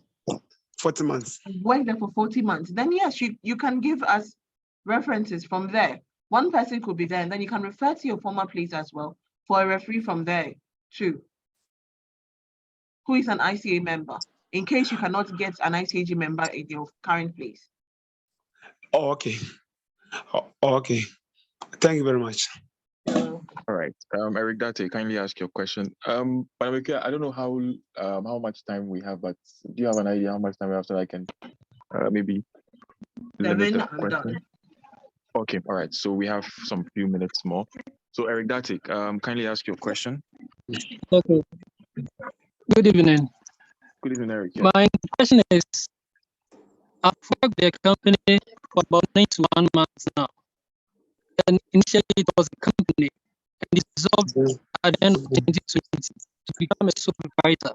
40 months. Worked there for 40 months. Then yes, you can give us references from there. One person could be there, and then you can refer to your former place as well for a referee from there too, who is an ICA member, in case you cannot get an ICAG member in your current place. Oh, okay. Oh, okay. Thank you very much. All right. Eric Date, kindly ask your question. But I don't know how much time we have, but do you have an idea how much time we have so I can maybe limit the question? Okay, all right. So we have some few minutes more. So Eric Date, kindly ask your question. Okay. Good evening. Good evening, Eric. Yeah. My question is, I've worked the company for about 91 months now. And initially it was a company and it dissolved at the end of 2020 to become a supervisor.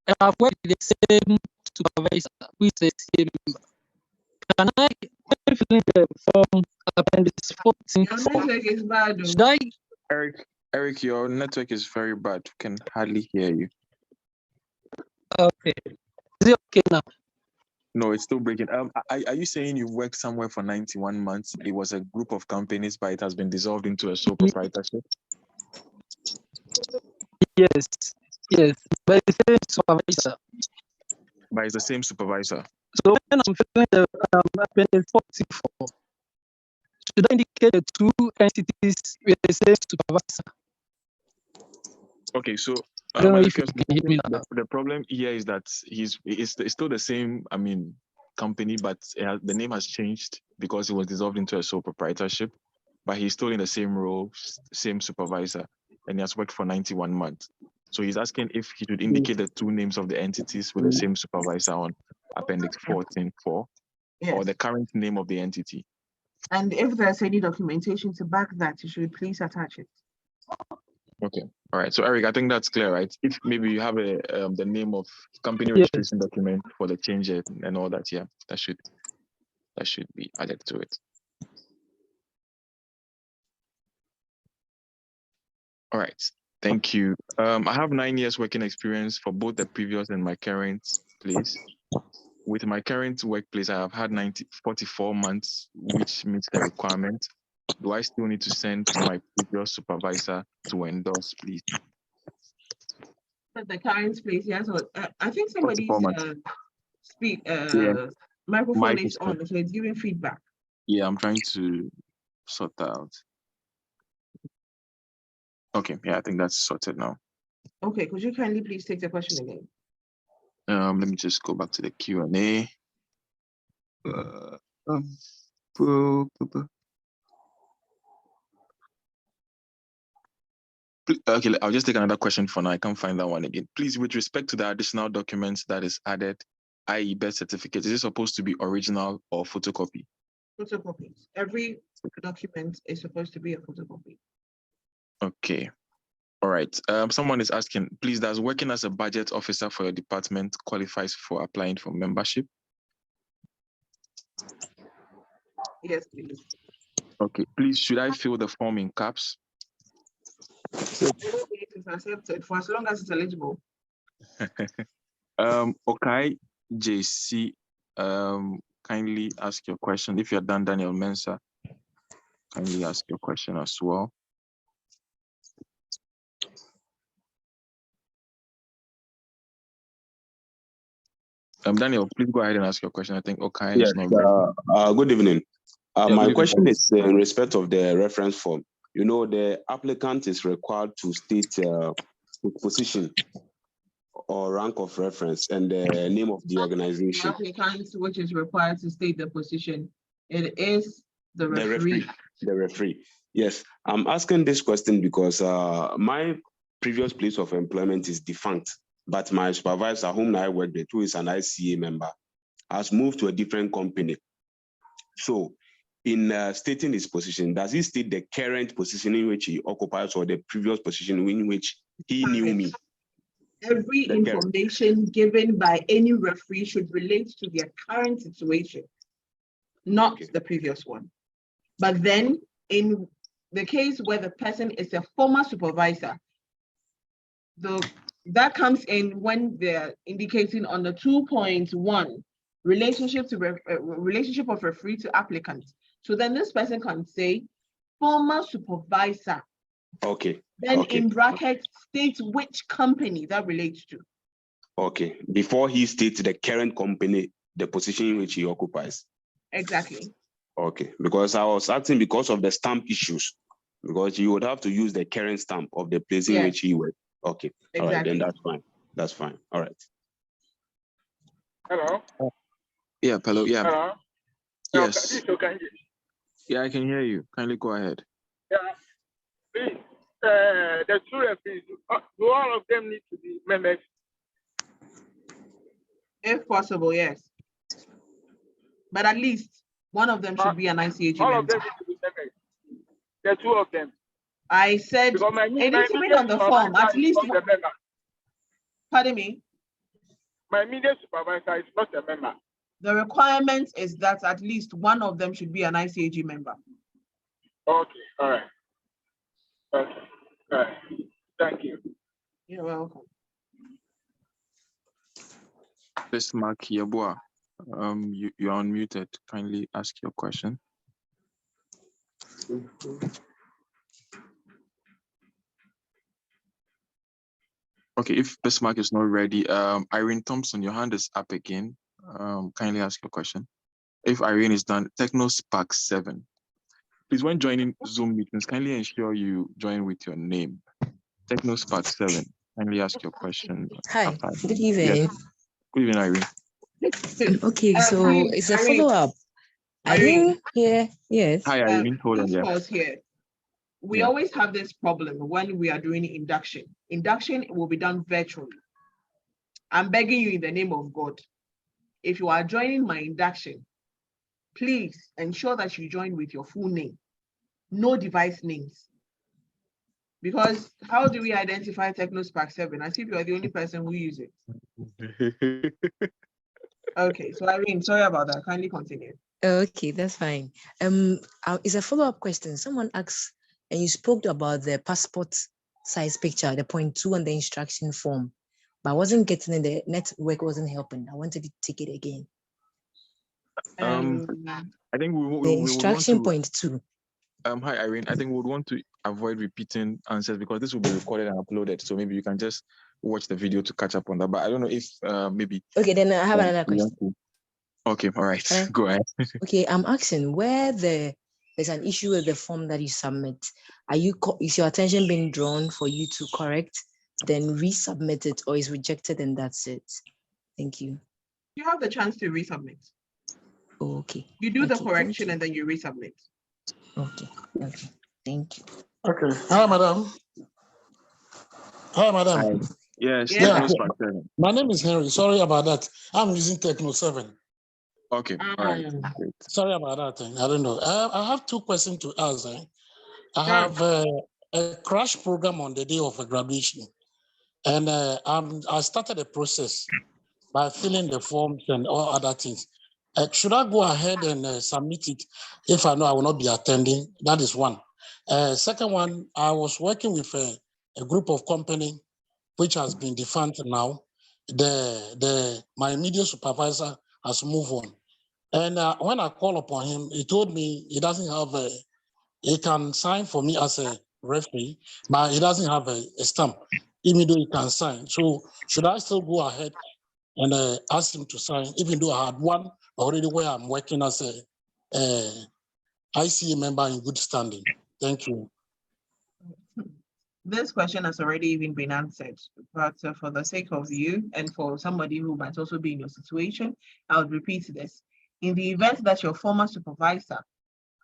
And I've worked with the same supervisor who is a CA member. Can I fill in the form appendix 14? Your network is bad. Should I? Eric Eric, your network is very bad. We can hardly hear you. Okay. Is it okay now? No, it's still breaking. Are you saying you worked somewhere for 91 months? It was a group of companies, but it has been dissolved into a sole proprietorship? Yes. Yes. But it's the same supervisor. But it's the same supervisor. So when I'm filling the appendix 44, should I indicate the two entities with the same supervisor? Okay, so I don't know if you can hear me now. the problem here is that it's still the same, company, but the name has changed because it was dissolved into a sole proprietorship, but he's still in the same role, same supervisor, and he has worked for 91 months. So he's asking if he should indicate the two names of the entities with the same supervisor on Appendix 14.4, or the current name of the entity. And if there's any documentation to back that, you should please attach it. Okay. All right. So Eric, I think that's clear, right? If maybe you have the name of company registration document for the change and all that, yeah, that should be added to it. All right. Thank you. I have 9 years working experience for both the previous and my current place. With my current workplace, I have had 44 months, which meets the requirement. Do I still need to send to my previous supervisor to endorse, please? But the current place, yes. I think somebody's microphone is on, so it's giving feedback. Yeah, I'm trying to sort that out. Okay, yeah, I think that's sorted now. Okay, could you kindly please take the question again? Let me just go back to the Q&A. Okay, I'll just take another question for now. I can't find that one again. Please, with respect to the additional documents that is added, i.e. birth certificate, is it supposed to be original or photocopy? Photocopies. Every document is supposed to be a photocopy. Okay. All right. Someone is asking, please, does working as a budget officer for your department qualifies for applying for membership? Yes, please. Okay. Please, should I fill the form in caps? It is accepted for as long as it's eligible. Okay, JC, kindly ask your question. If you're done, Daniel Mensah, kindly ask your question as well. Daniel, please go ahead and ask your question. I think Okay Yes, is not ready. good evening. My good question is in respect of the reference form. You know, the applicant is required to state position or rank of reference and the name of the organization. Applicant, which is required to state the position. It is the referee. The referee. Yes, I'm asking this question because my previous place of employment is defunct, but my supervisor, whom I work with, who is an ICA member, has moved to a different company. So in stating his position, does he state the current position in which he occupies or the previous position in which he knew me? Every information given by any referee should relate to their current situation, not the previous one. But then in the case where the person is a former supervisor, that comes in when they're indicating on the 2.1 relationship of referee to applicant. So then this person can say former supervisor. Okay. Then in brackets state which company that relates to. Okay. Before he states the current company, the position in which he occupies. Exactly. Okay. Because I was asking because of the stamp issues, because you would have to use the current stamp of the place in which he worked. Okay. Exactly. All right. Then that's fine. That's fine. All right. Hello. Yeah. Hello. Yeah. Hello. Yes. Yeah, I can hear you. Kindly go ahead. Yeah. Please, the two referees, do all of them need to be members? If possible, yes. But at least one of them should be an ICAG all member. Of them need to be members. The two of them. I said it needs to be on the form. At least one. Pardon me? My immediate supervisor is not a member. The requirement is that at least one of them should be an ICAG member. Okay, all right. Okay. All right. Thank you. You're welcome. Bismarck Yeboah, you're unmuted. Kindly ask your question. Okay, if Bismarck is not ready, Irene Thompson, your hand is up again. Kindly ask your question. If Irene is done, TechnoSpark 7. Please, when joining Zoom meetings, kindly ensure you join with your name. TechnoSpark 7. Kindly ask your question. Hi, good Yes. evening. Good evening, Irene. Okay, so Please, it's a Irene, follow-up. I didn't hear, yes. Hi, Irene. Hold on, yeah. Pause here. We Yeah. always have this problem when we are doing induction. Induction will be done virtually. I'm begging you in the name of God, if you are joining my induction, please ensure that you join with your full name, no device names. Because how do we identify TechnoSpark 7? As if you are the only person who uses it. Okay, so Irene, sorry about that. Kindly continue. Okay, that's fine. It's a follow-up question. Someone asked, and you spoke about the passport size picture, the 0.2 on the instruction form, but I wasn't getting it. The network wasn't helping. I wanted to take it again. I think we The would instruction want to. 0.2. Hi, Irene. I think we would want to avoid repeating answers because this will be recorded and uploaded. So maybe you can just watch the video to catch up on that. But I don't know if maybe. Okay, then I have another question. Okay, all right. Go ahead. Okay, I'm asking where there's an issue with the form that you submit. Is your attention being drawn for you to correct, then resubmit it, or is rejected and that's it? Thank you. You have the chance to resubmit. Okay. You do the correction and then you resubmit. Okay. Okay. Thank you. Okay. Hi, madam. Hi, madam. Hi. Yes. Yeah. TechnoSpark 7. My name is Henry. Sorry about that. I'm using Techno 7. Okay. All right. Great. Sorry about that. I don't know. I have two questions to ask. I have a crash program on the day of a graduation, and I started the process by filling the forms and all other things. Should I go ahead and submit it if I know I will not be attending? That is one. Second one, I was working with a group of company which has been defunct now. My immediate supervisor has moved on. And when I call upon him, he told me he doesn't have he can sign for me as a referee, but he doesn't have a stamp, even though he can sign. So should I still go ahead and ask him to sign, even though I had one already where I'm working as a ICA member in good standing? Thank you. This question has already even been answered, but for the sake of you and for somebody who might also be in your situation, I would repeat this. In the event that your former supervisor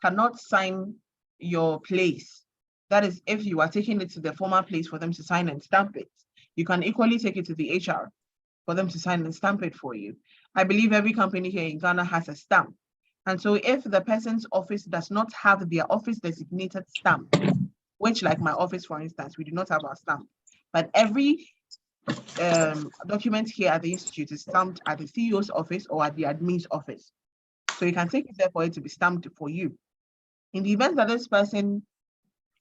cannot sign your place, that is, if you are taking it to the former place for them to sign and stamp it, you can equally take it to the HR for them to sign and stamp it for you. I believe every company here in Ghana has a stamp. And so if the person's office does not have their office designated stamp, which like my office, for instance, we do not have our stamp, but every document here at the institute is stamped at the CEO's office or at the admin's office. So you can take it there for it to be stamped for you. In the event that this person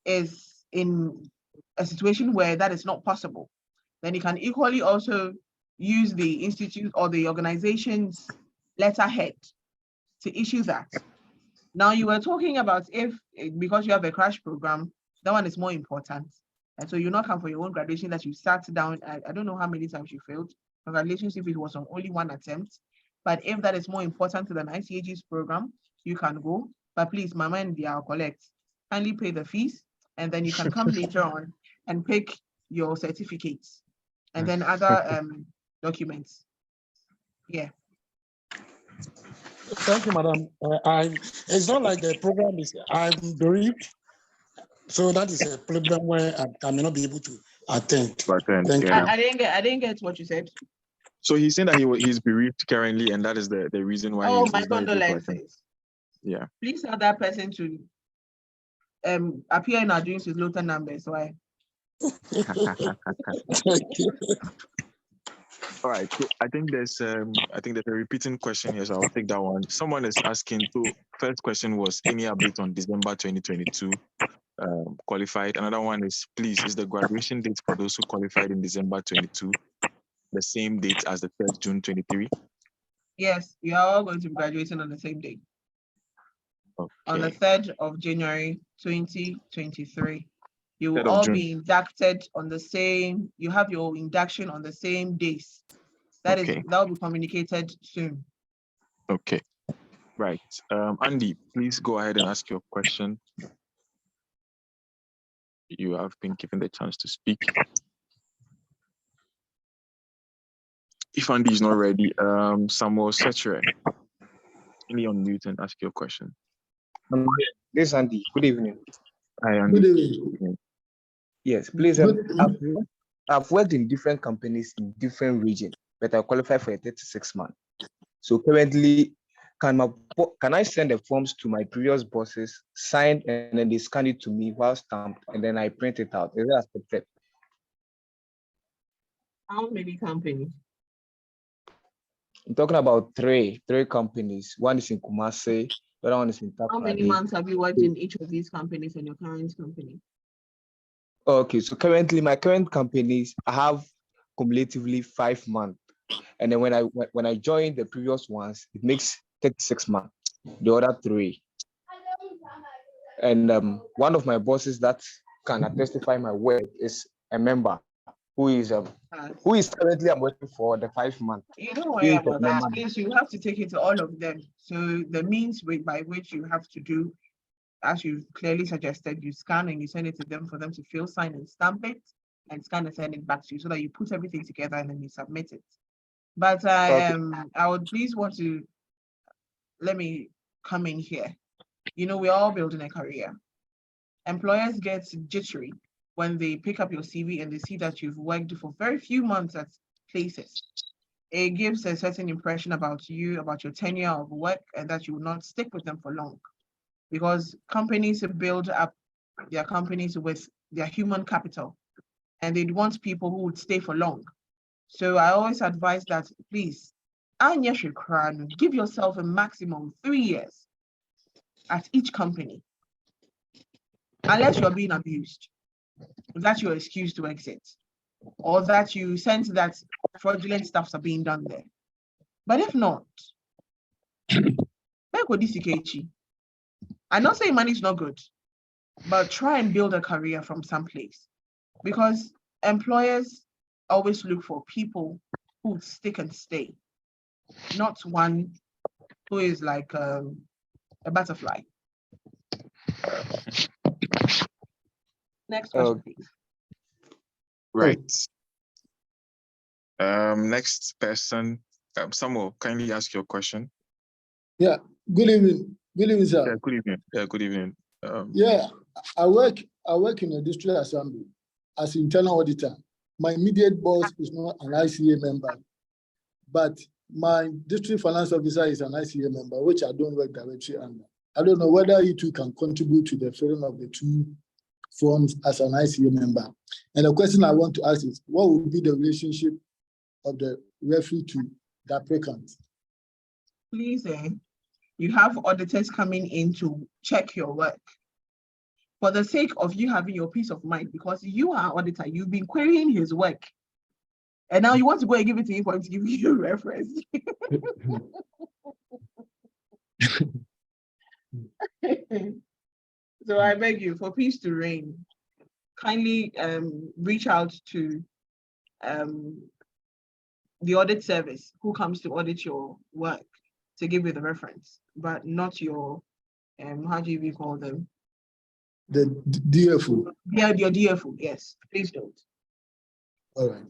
is in a situation where that is not possible, then you can equally also use the institute or the organization's letterhead to issue that. Now you were talking about if, because you have a crash program, that one is more important. And so you not come for your own graduation that you sat down, I don't know how many times you failed. Congratulations if it was on only one attempt. But if that is more important than ICAG's program, you can go. But please, Mama and I'll collect. Kindly pay the fees, and then you can come later on and pick your certificates and then other documents. Yeah. Thank you, madam. It's not like the program is, I'm bereaved. So that is a problem where I may not be able to attend. Thank you. I didn't get what you said. So he's saying that he's bereaved currently, and that is the reason why Oh, he's my not able to attend. condolences. Yeah. Please tell that person to appear in our dreams with Luther numbers. Why? All right. So I think there's a repeating question here, so I'll take that one. Someone is asking. So first question was any update on December 2022 qualified. Another one is, please, is the graduation date for those who qualified in December 22 the same date as the 3rd June 23? Yes, we are all going to be graduating on the same day. On the 3rd of January 2023. You will 3rd of all June. be inducted on the same, you have your induction on the same days. That will be communicated soon. Okay. Right. Andy, please go ahead and ask your question. You have been given the chance to speak. If Andy is not ready, Samuel Setre, can you unmute and ask your question? This is Andy. Good evening. Hi, Andy. Good evening. Yes, please. I've worked in different companies in different regions, but I qualify for a 36 month. So currently, can I send the forms to my previous bosses, signed, and then they scan it to me while stamped, and then I print it out? Is that accepted? How many companies? I'm talking about three companies. One is in Kumasi, the other one is in Takoradi. How many months have you worked in each of these companies and your current company? Okay, so currently my current companies, I have cumulatively 5 months. And then when I joined the previous ones, it makes 36 months, the other 3. And one of my bosses that can testify my work is a member who is currently I'm working for the 5 months. You don't worry about that. Please, you have to take it to all of them. So the means by which you have to do, as you clearly suggested, you scan and you send it to them for them to fill, sign and stamp it, and scan and send it back to you so that you put everything together and then you submit it. But I would please want to, let me come in here. You know, we're all building a career. Employers get jittery when they pick up your CV and they see that you've worked for very few months at places. It gives a certain impression about you, about your tenure of work, and that you will not stick with them for long. Because companies build up their companies with their human capital, and they want people who would stay for long. So I always advise that, please, give yourself a maximum 3 years at each company, unless you're being abused. That's your excuse to exit, or that you sense that fraudulent stuffs are being done there. But if not, I'm not saying money is not good, but try and build a career from someplace, because employers always look for people who stick and stay, not one who is like a butterfly. Next question, please. Right. Next person, Samuel, kindly ask your question. Yeah. Good evening. Good evening, sir. Yeah, good evening. Yeah, good evening. I work in a district assembly as internal auditor. My immediate boss is not an ICA member, but my district finance officer is an ICA member, which I don't work directly under. I don't know whether you two can contribute to the filling of the 2 forms as an ICA member. And the question I want to ask is, what would be the relationship of the referee to the applicant? Please, you have auditors coming in to check your work. For the sake of you having your peace of mind, because you are an auditor, you've been querying his work. And now you want to go and give it to him for him to give you a reference. So I beg you, for peace to reign, kindly reach out to the audit service who comes to audit your work to give you the reference, but not your, how do you call them? The DFO. Yeah, your DFO, yes, please don't. All right.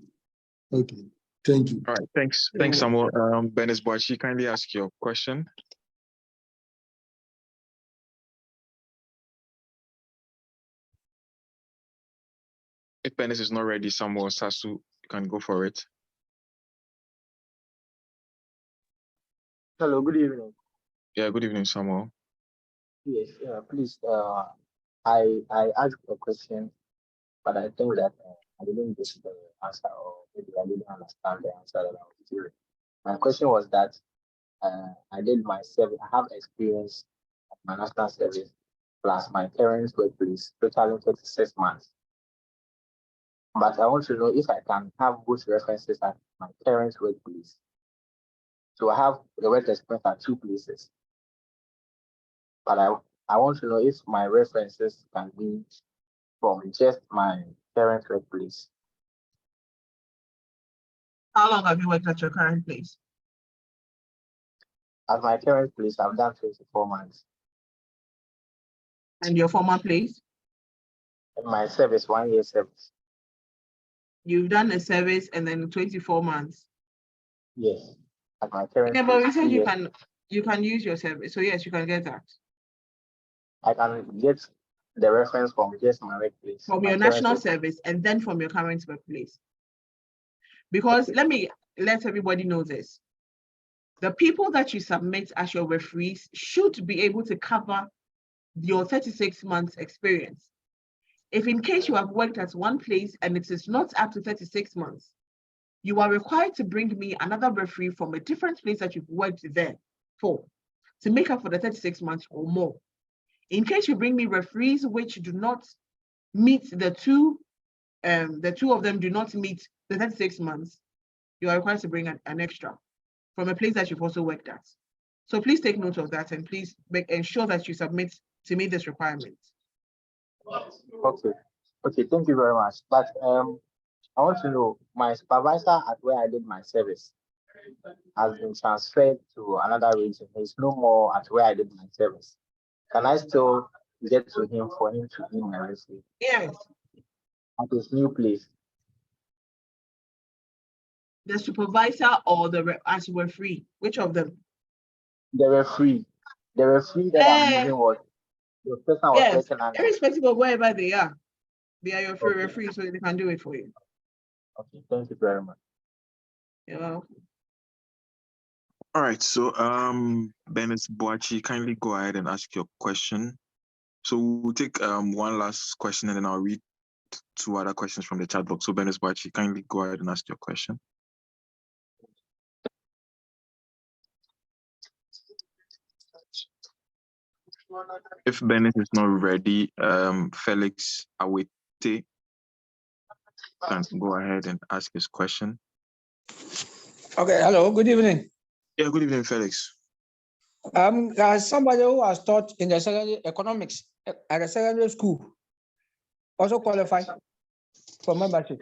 Okay, thank you. All right, thanks. Thanks, Samuel. Benes Boachi, kindly ask your question. If Benes is not ready, Samuel Sasu, you can go for it. Hello, good evening. Yeah, good evening, Samuel. Yes, please, I asked a question, but I think that I didn't get the answer, or maybe I didn't understand the answer that I was hearing. My question was that I did my service, I have experience at my national service, plus my parents' workplace, totaling 36 months. But I want to know if I can have both references at my parents' workplace. So I have the work experience at 2 places. But I want to know if my references can be from just my parents' workplace. How long have you worked at your current place? At my parents' place, I've done 24 months. And your former place? In my service, 1 year service. You've done a service and then 24 months. Yes. At my parents' Yeah, but we place, said 2 you years. can use your service. So yes, you can get that. I can get the reference from just my workplace. From my your parents' national workplace. service and then from your current workplace. Because let me let everybody know this. The people that you submit as your referees should be able to cover your 36 months experience. If in case you have worked at one place and it is not up to 36 months, you are required to bring me another referee from a different place that you've worked there for to make up for the 36 months or more. In case you bring me referees which do not meet the two of them do not meet the 36 months, you are required to bring an extra from a place that you've also worked at. So please take note of that and please ensure that you submit to meet this requirement. Okay, thank you very much. But I want to know, my supervisor at where I did my service has been transferred to another region. He's no more at where I did my service. Can I still get to him for him to be my referee? Yes. At his new place. The supervisor or the as referee? Which of them? The referee. The referee that I'm using was the person I was Yes, working under. irrespective of wherever they are your free referee, so they can do it for you. Okay, thank you very much. You're welcome. All right, so Benes Boachi, kindly go ahead and ask your question. So we'll take one last question and then I'll read 2 other questions from the chat box. So Benes Boachi, kindly go ahead and ask your question. If Benes is not ready, Felix Awete can go ahead and ask his question. Okay, hello, good evening. Yeah, good evening, Felix. As somebody who has taught in the secondary economics at a secondary school, also qualify for membership.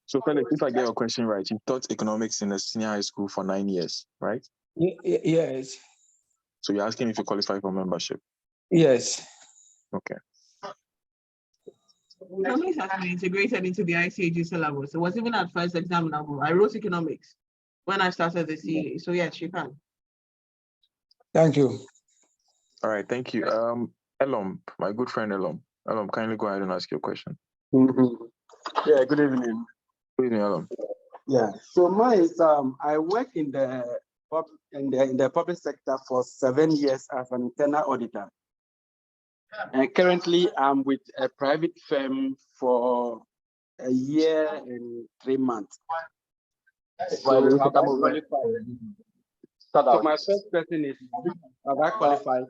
So Felix, if I get your question right, you taught economics in a senior high school for 9 years, right? Yes. So you're asking if you qualify for membership? Yes. Okay. Economics has been integrated into the ICAG syllabus. It was even at first examinable. I wrote economics when I started the CA. So yes, you can. Thank you. All right, thank you. Elom, my good friend Elom. Elom, kindly go ahead and ask your question. Yeah, good evening. Good evening, Elom. Yeah, so mine is I work in the public sector for 7 years as an internal auditor. And currently I'm with a private firm for 1 year and 3 months. So have I qualified? So my first question is, have I qualified?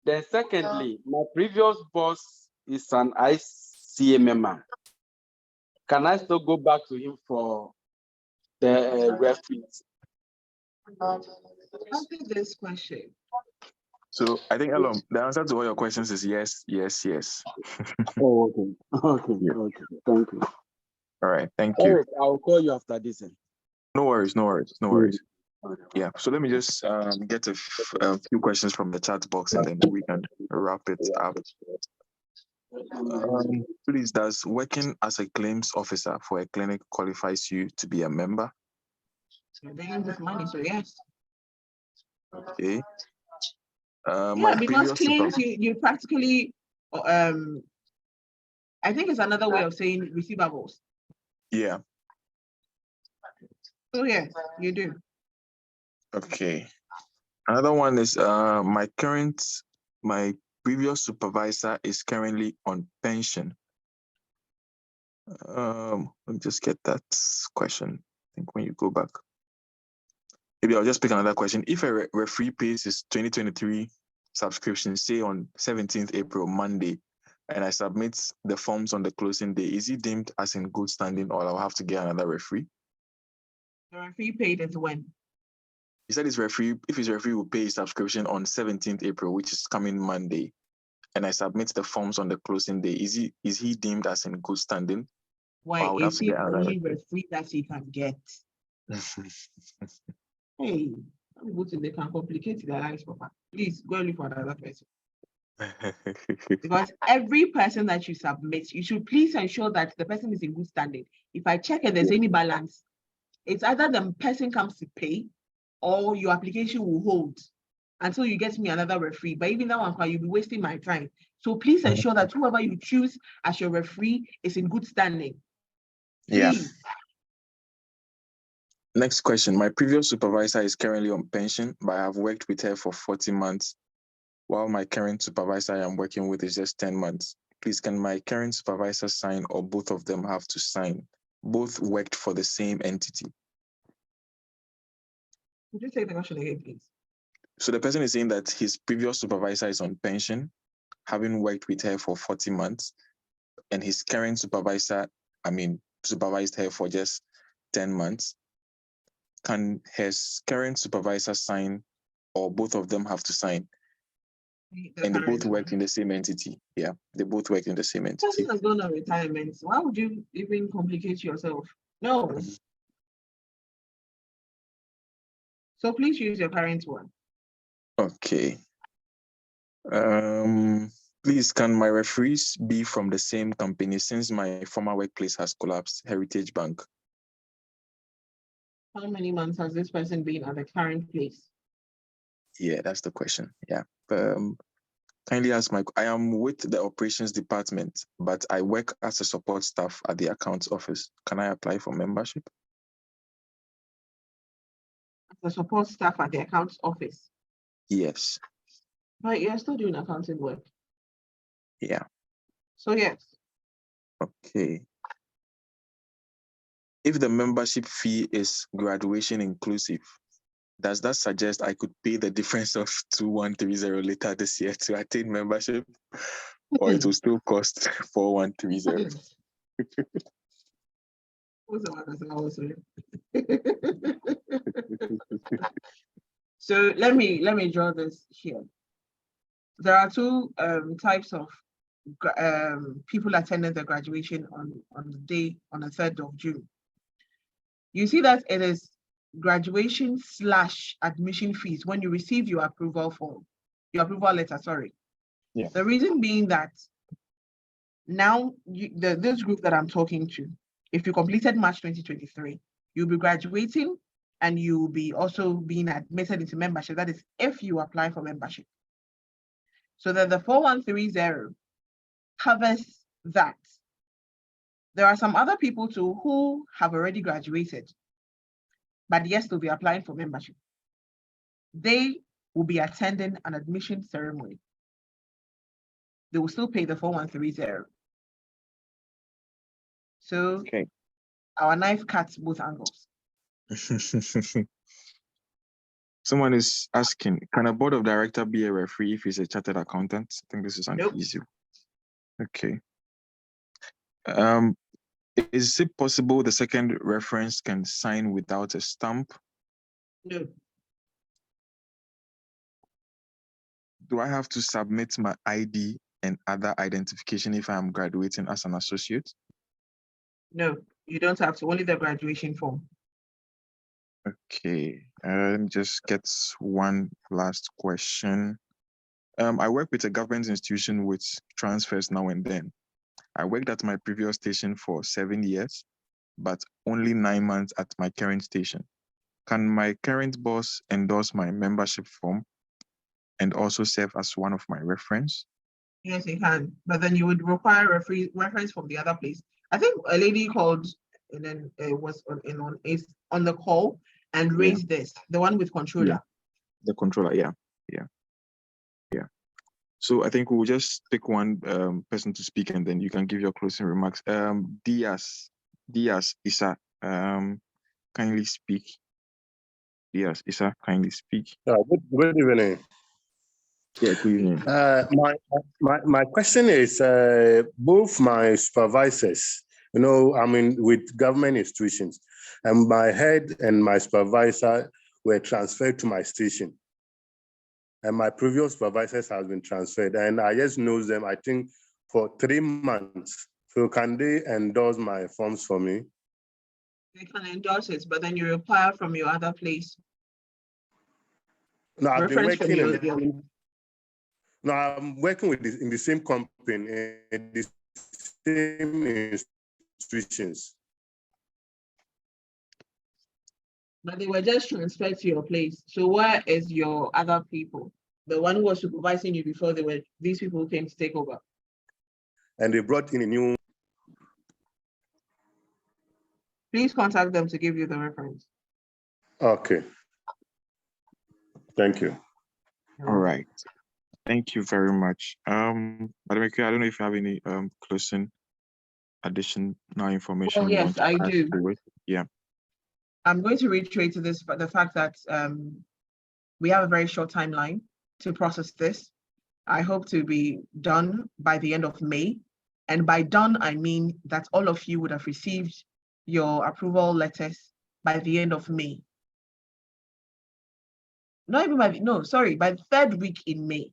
Then secondly, my previous boss is an ICA member. Can I still go back to him for the reference? Answer this question. So I think Elom, the answer to all your questions is yes, yes, yes. Oh, okay. Okay, Yeah. okay. Thank you. All right, thank you. Eric, I'll call you after this. No worries, no worries, no worries. Yeah, so let me just get a few questions from the chat box and then we can wrap it up. Please, does working as a claims officer for a clinic qualifies you to be a member? They use money, so yes. Okay. Yeah, because claims you practically I think it's another way of saying receivables. Yeah. So yes, you do. Okay. Another one is my previous supervisor is currently on pension. Let me just get that question. I think when you go back. maybe I'll just pick another question. If a referee pays his 2023 subscription, say on 17th April, Monday, and I submit the forms on the closing day, is he deemed as in good standing, or I'll have to get another referee? The referee paid it when? He said his referee, if his referee will pay his subscription on 17th April, which is coming Monday, and I submit the forms on the closing day, is he deemed as in good standing? Why is he only referee that he can get? Hey, they can complicate their lives, Papa. Please go and look for another person. Because every person that you submit, you should please ensure that the person is in good standing. If I check and there's any balance, it's either the person comes to pay or your application will hold until you get me another referee. But even that one, you'll be wasting my time. So please ensure that whoever you choose as your referee is in good standing. Please. Yeah. Next question. My previous supervisor is currently on pension, but I have worked with her for 40 months, while my current supervisor I am working with is just 10 months. Please, can my current supervisor sign, or both of them have to sign? Both worked for the same entity. Could you say the question again, please? So the person is saying that his previous supervisor is on pension, having worked with her for 40 months, and his current supervisor, supervised her for just 10 months. Can his current supervisor sign, or both of them have to sign? And they both work in the same entity. Yeah, they both work in the same entity. Person has gone on retirement. Why would you even complicate yourself? No. So please use your current one. Okay. Please, can my referees be from the same company since my former workplace has collapsed, Heritage Bank? How many months has this person been at the current place? Yeah, that's the question. Yeah. Kindly ask I am with the operations department, but I work as a support staff at the accounts office. Can I apply for membership? As a support staff at the accounts office? Yes. But you're still doing accounting work? Yeah. So yes. Okay. If the membership fee is graduation inclusive, does that suggest I could pay the difference of 2130 later this year to attain membership, or it will still cost 4130? So let me draw this here. There are two types of people attending the graduation on the 3rd of June. You see that it is graduation / admission fees when you receive your approval letter, sorry. Yeah. The reason being that now this group that I'm talking to, if you completed March 2023, you'll be graduating and you'll be also being admitted into membership. That is if you apply for membership. So that the 4130 covers that. There are some other people too who have already graduated, but yes, they'll be applying for membership. They will be attending an admission ceremony. They will still pay the 4130. So okay. Our knife cuts both angles. Someone is asking, can a board of director be a referee if he's a chartered accountant? I think this is an easy. Okay. Is it possible the second reference can sign without a stamp? No. Do I have to submit my ID and other identification if I am graduating as an associate? No, you don't have to, only the graduation form. Okay, let me just get one last question. I work with a government institution with transfers now and then. I worked at my previous station for 7 years, but only 9 months at my current station. Can my current boss endorse my membership form and also serve as one of my reference? Yes, he can, but then you would require reference from the other place. I think a lady called and then was on the call and raised this, the one with controller. Yeah. The controller, yeah. So I think we'll just pick one person to speak and then you can give your closing remarks. Diaz Isa, kindly speak. Yes, Isa, kindly speak. Good evening. Yeah, good evening. My question is both my supervisors, I'm in with government institutions, and my head and my supervisor were transferred to my station. And my previous supervisors have been transferred, and I just know them, I think, for 3 months. So can they endorse my forms for me? They can endorse it, but then you require from your other place. No, I've been Reference from working No, I'm working with in the same company, in the same institutions. But they were just transferred to your place. So where is your other people? The one who was supervising you before these people came to take over. And they brought in a new. Please contact them to give you the reference. Okay. Thank you. All right. Thank you very much. Madam Eke, I don't know if you have any closing additional information. Well, yes, I do. Yeah. I'm going to reiterate to this, but the fact that we have a very short timeline to process this. I hope to be done by the end of May. And by done, I mean that all of you would have received your approval letters by the end of May. Not even by the third week in May.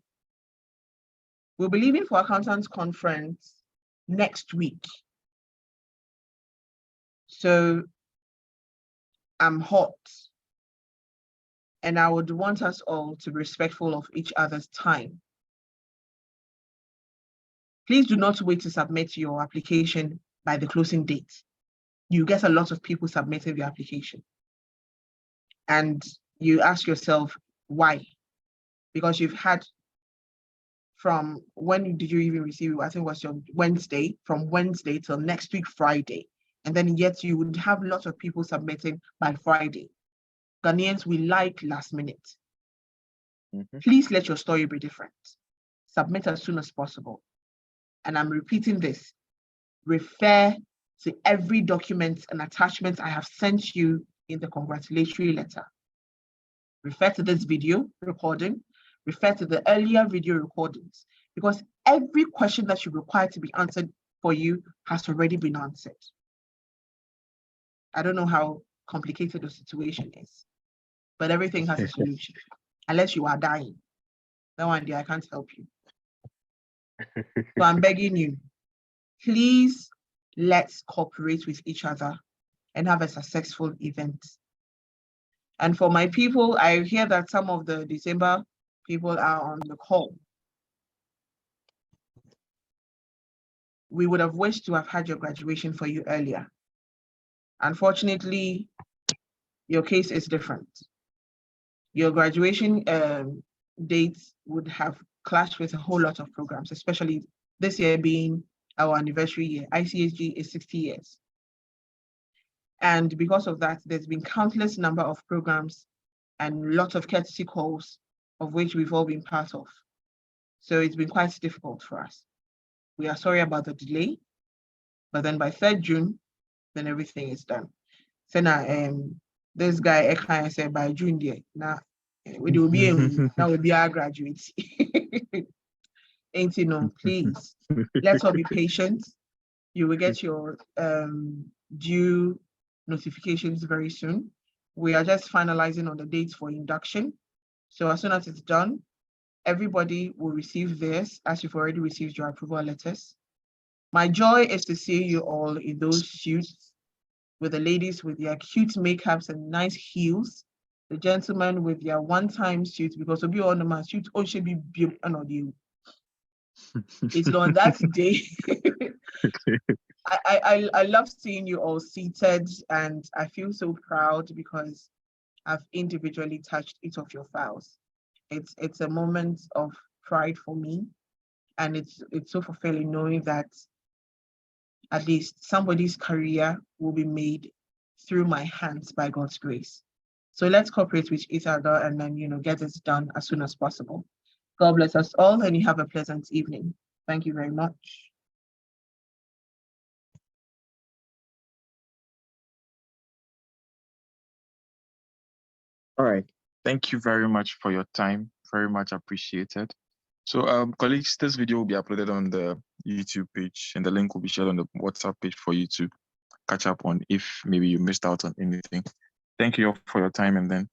We'll be leaving for accountants conference next week. So I'm hot. And I would want us all to be respectful of each other's time. Please do not wait to submit your application by the closing date. You get a lot of people submitting the application. And you ask yourself, why? Because you've had from, when did you even receive it? I think it was your Wednesday, from Wednesday till next week, Friday. And then yet you would have lots of people submitting by Friday. Ghanaians, we like last minute. Please let your story be different. Submit as soon as possible. And I'm repeating this. Refer to every document and attachment I have sent you in the congratulatory letter. Refer to this video recording. Refer to the earlier video recordings, because every question that you require to be answered for you has already been answered. I don't know how complicated the situation is, but everything has a solution, unless you are dying. That one day I can't help you. So I'm begging you, please let's cooperate with each other and have a successful event. And for my people, I hear that some of the December people are on the call. We would have wished to have had your graduation for you earlier. Unfortunately, your case is different. Your graduation dates would have clashed with a whole lot of programs, especially this year being our anniversary year. ICSG is 60 years. And because of that, there's been countless number of programs and lots of courtesy calls, of which we've all been part of. So it's been quite difficult for us. We are sorry about the delay, but then by 3rd June, then everything is done. So now, this guy Ekhan said by June, now we will be now we'll be our graduates. Ain't you know, please, let's all be patient. You will get your due notifications very soon. We are just finalizing on the dates for induction. So as soon as it's done, everybody will receive this, as you've already received your approval letters. My joy is to see you all in those suits, with the ladies with their cute makeups and nice heels, the gentlemen with their one-time suits, because of you on the suit, oh, should be beautiful. It's on that day. I love seeing you all seated, and I feel so proud because I've individually touched each of your files. It's a moment of pride for me, and it's so fulfilling knowing that at least somebody's career will be made through my hands by God's grace. So let's cooperate with each other and then, get this done as soon as possible. God bless us all, and you have a pleasant evening. Thank you very much. All right. Thank you very much for your time. Very much appreciated. So, colleagues, this video will be uploaded on the YouTube page, and the link will be shared on the WhatsApp page for you to catch up on if maybe you missed out on anything. Thank you all for your time, and then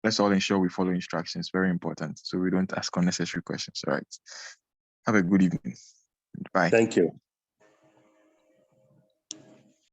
let's all ensure we follow instructions. Very important, so we don't ask unnecessary questions. All right. Have a good evening. Bye. Thank you.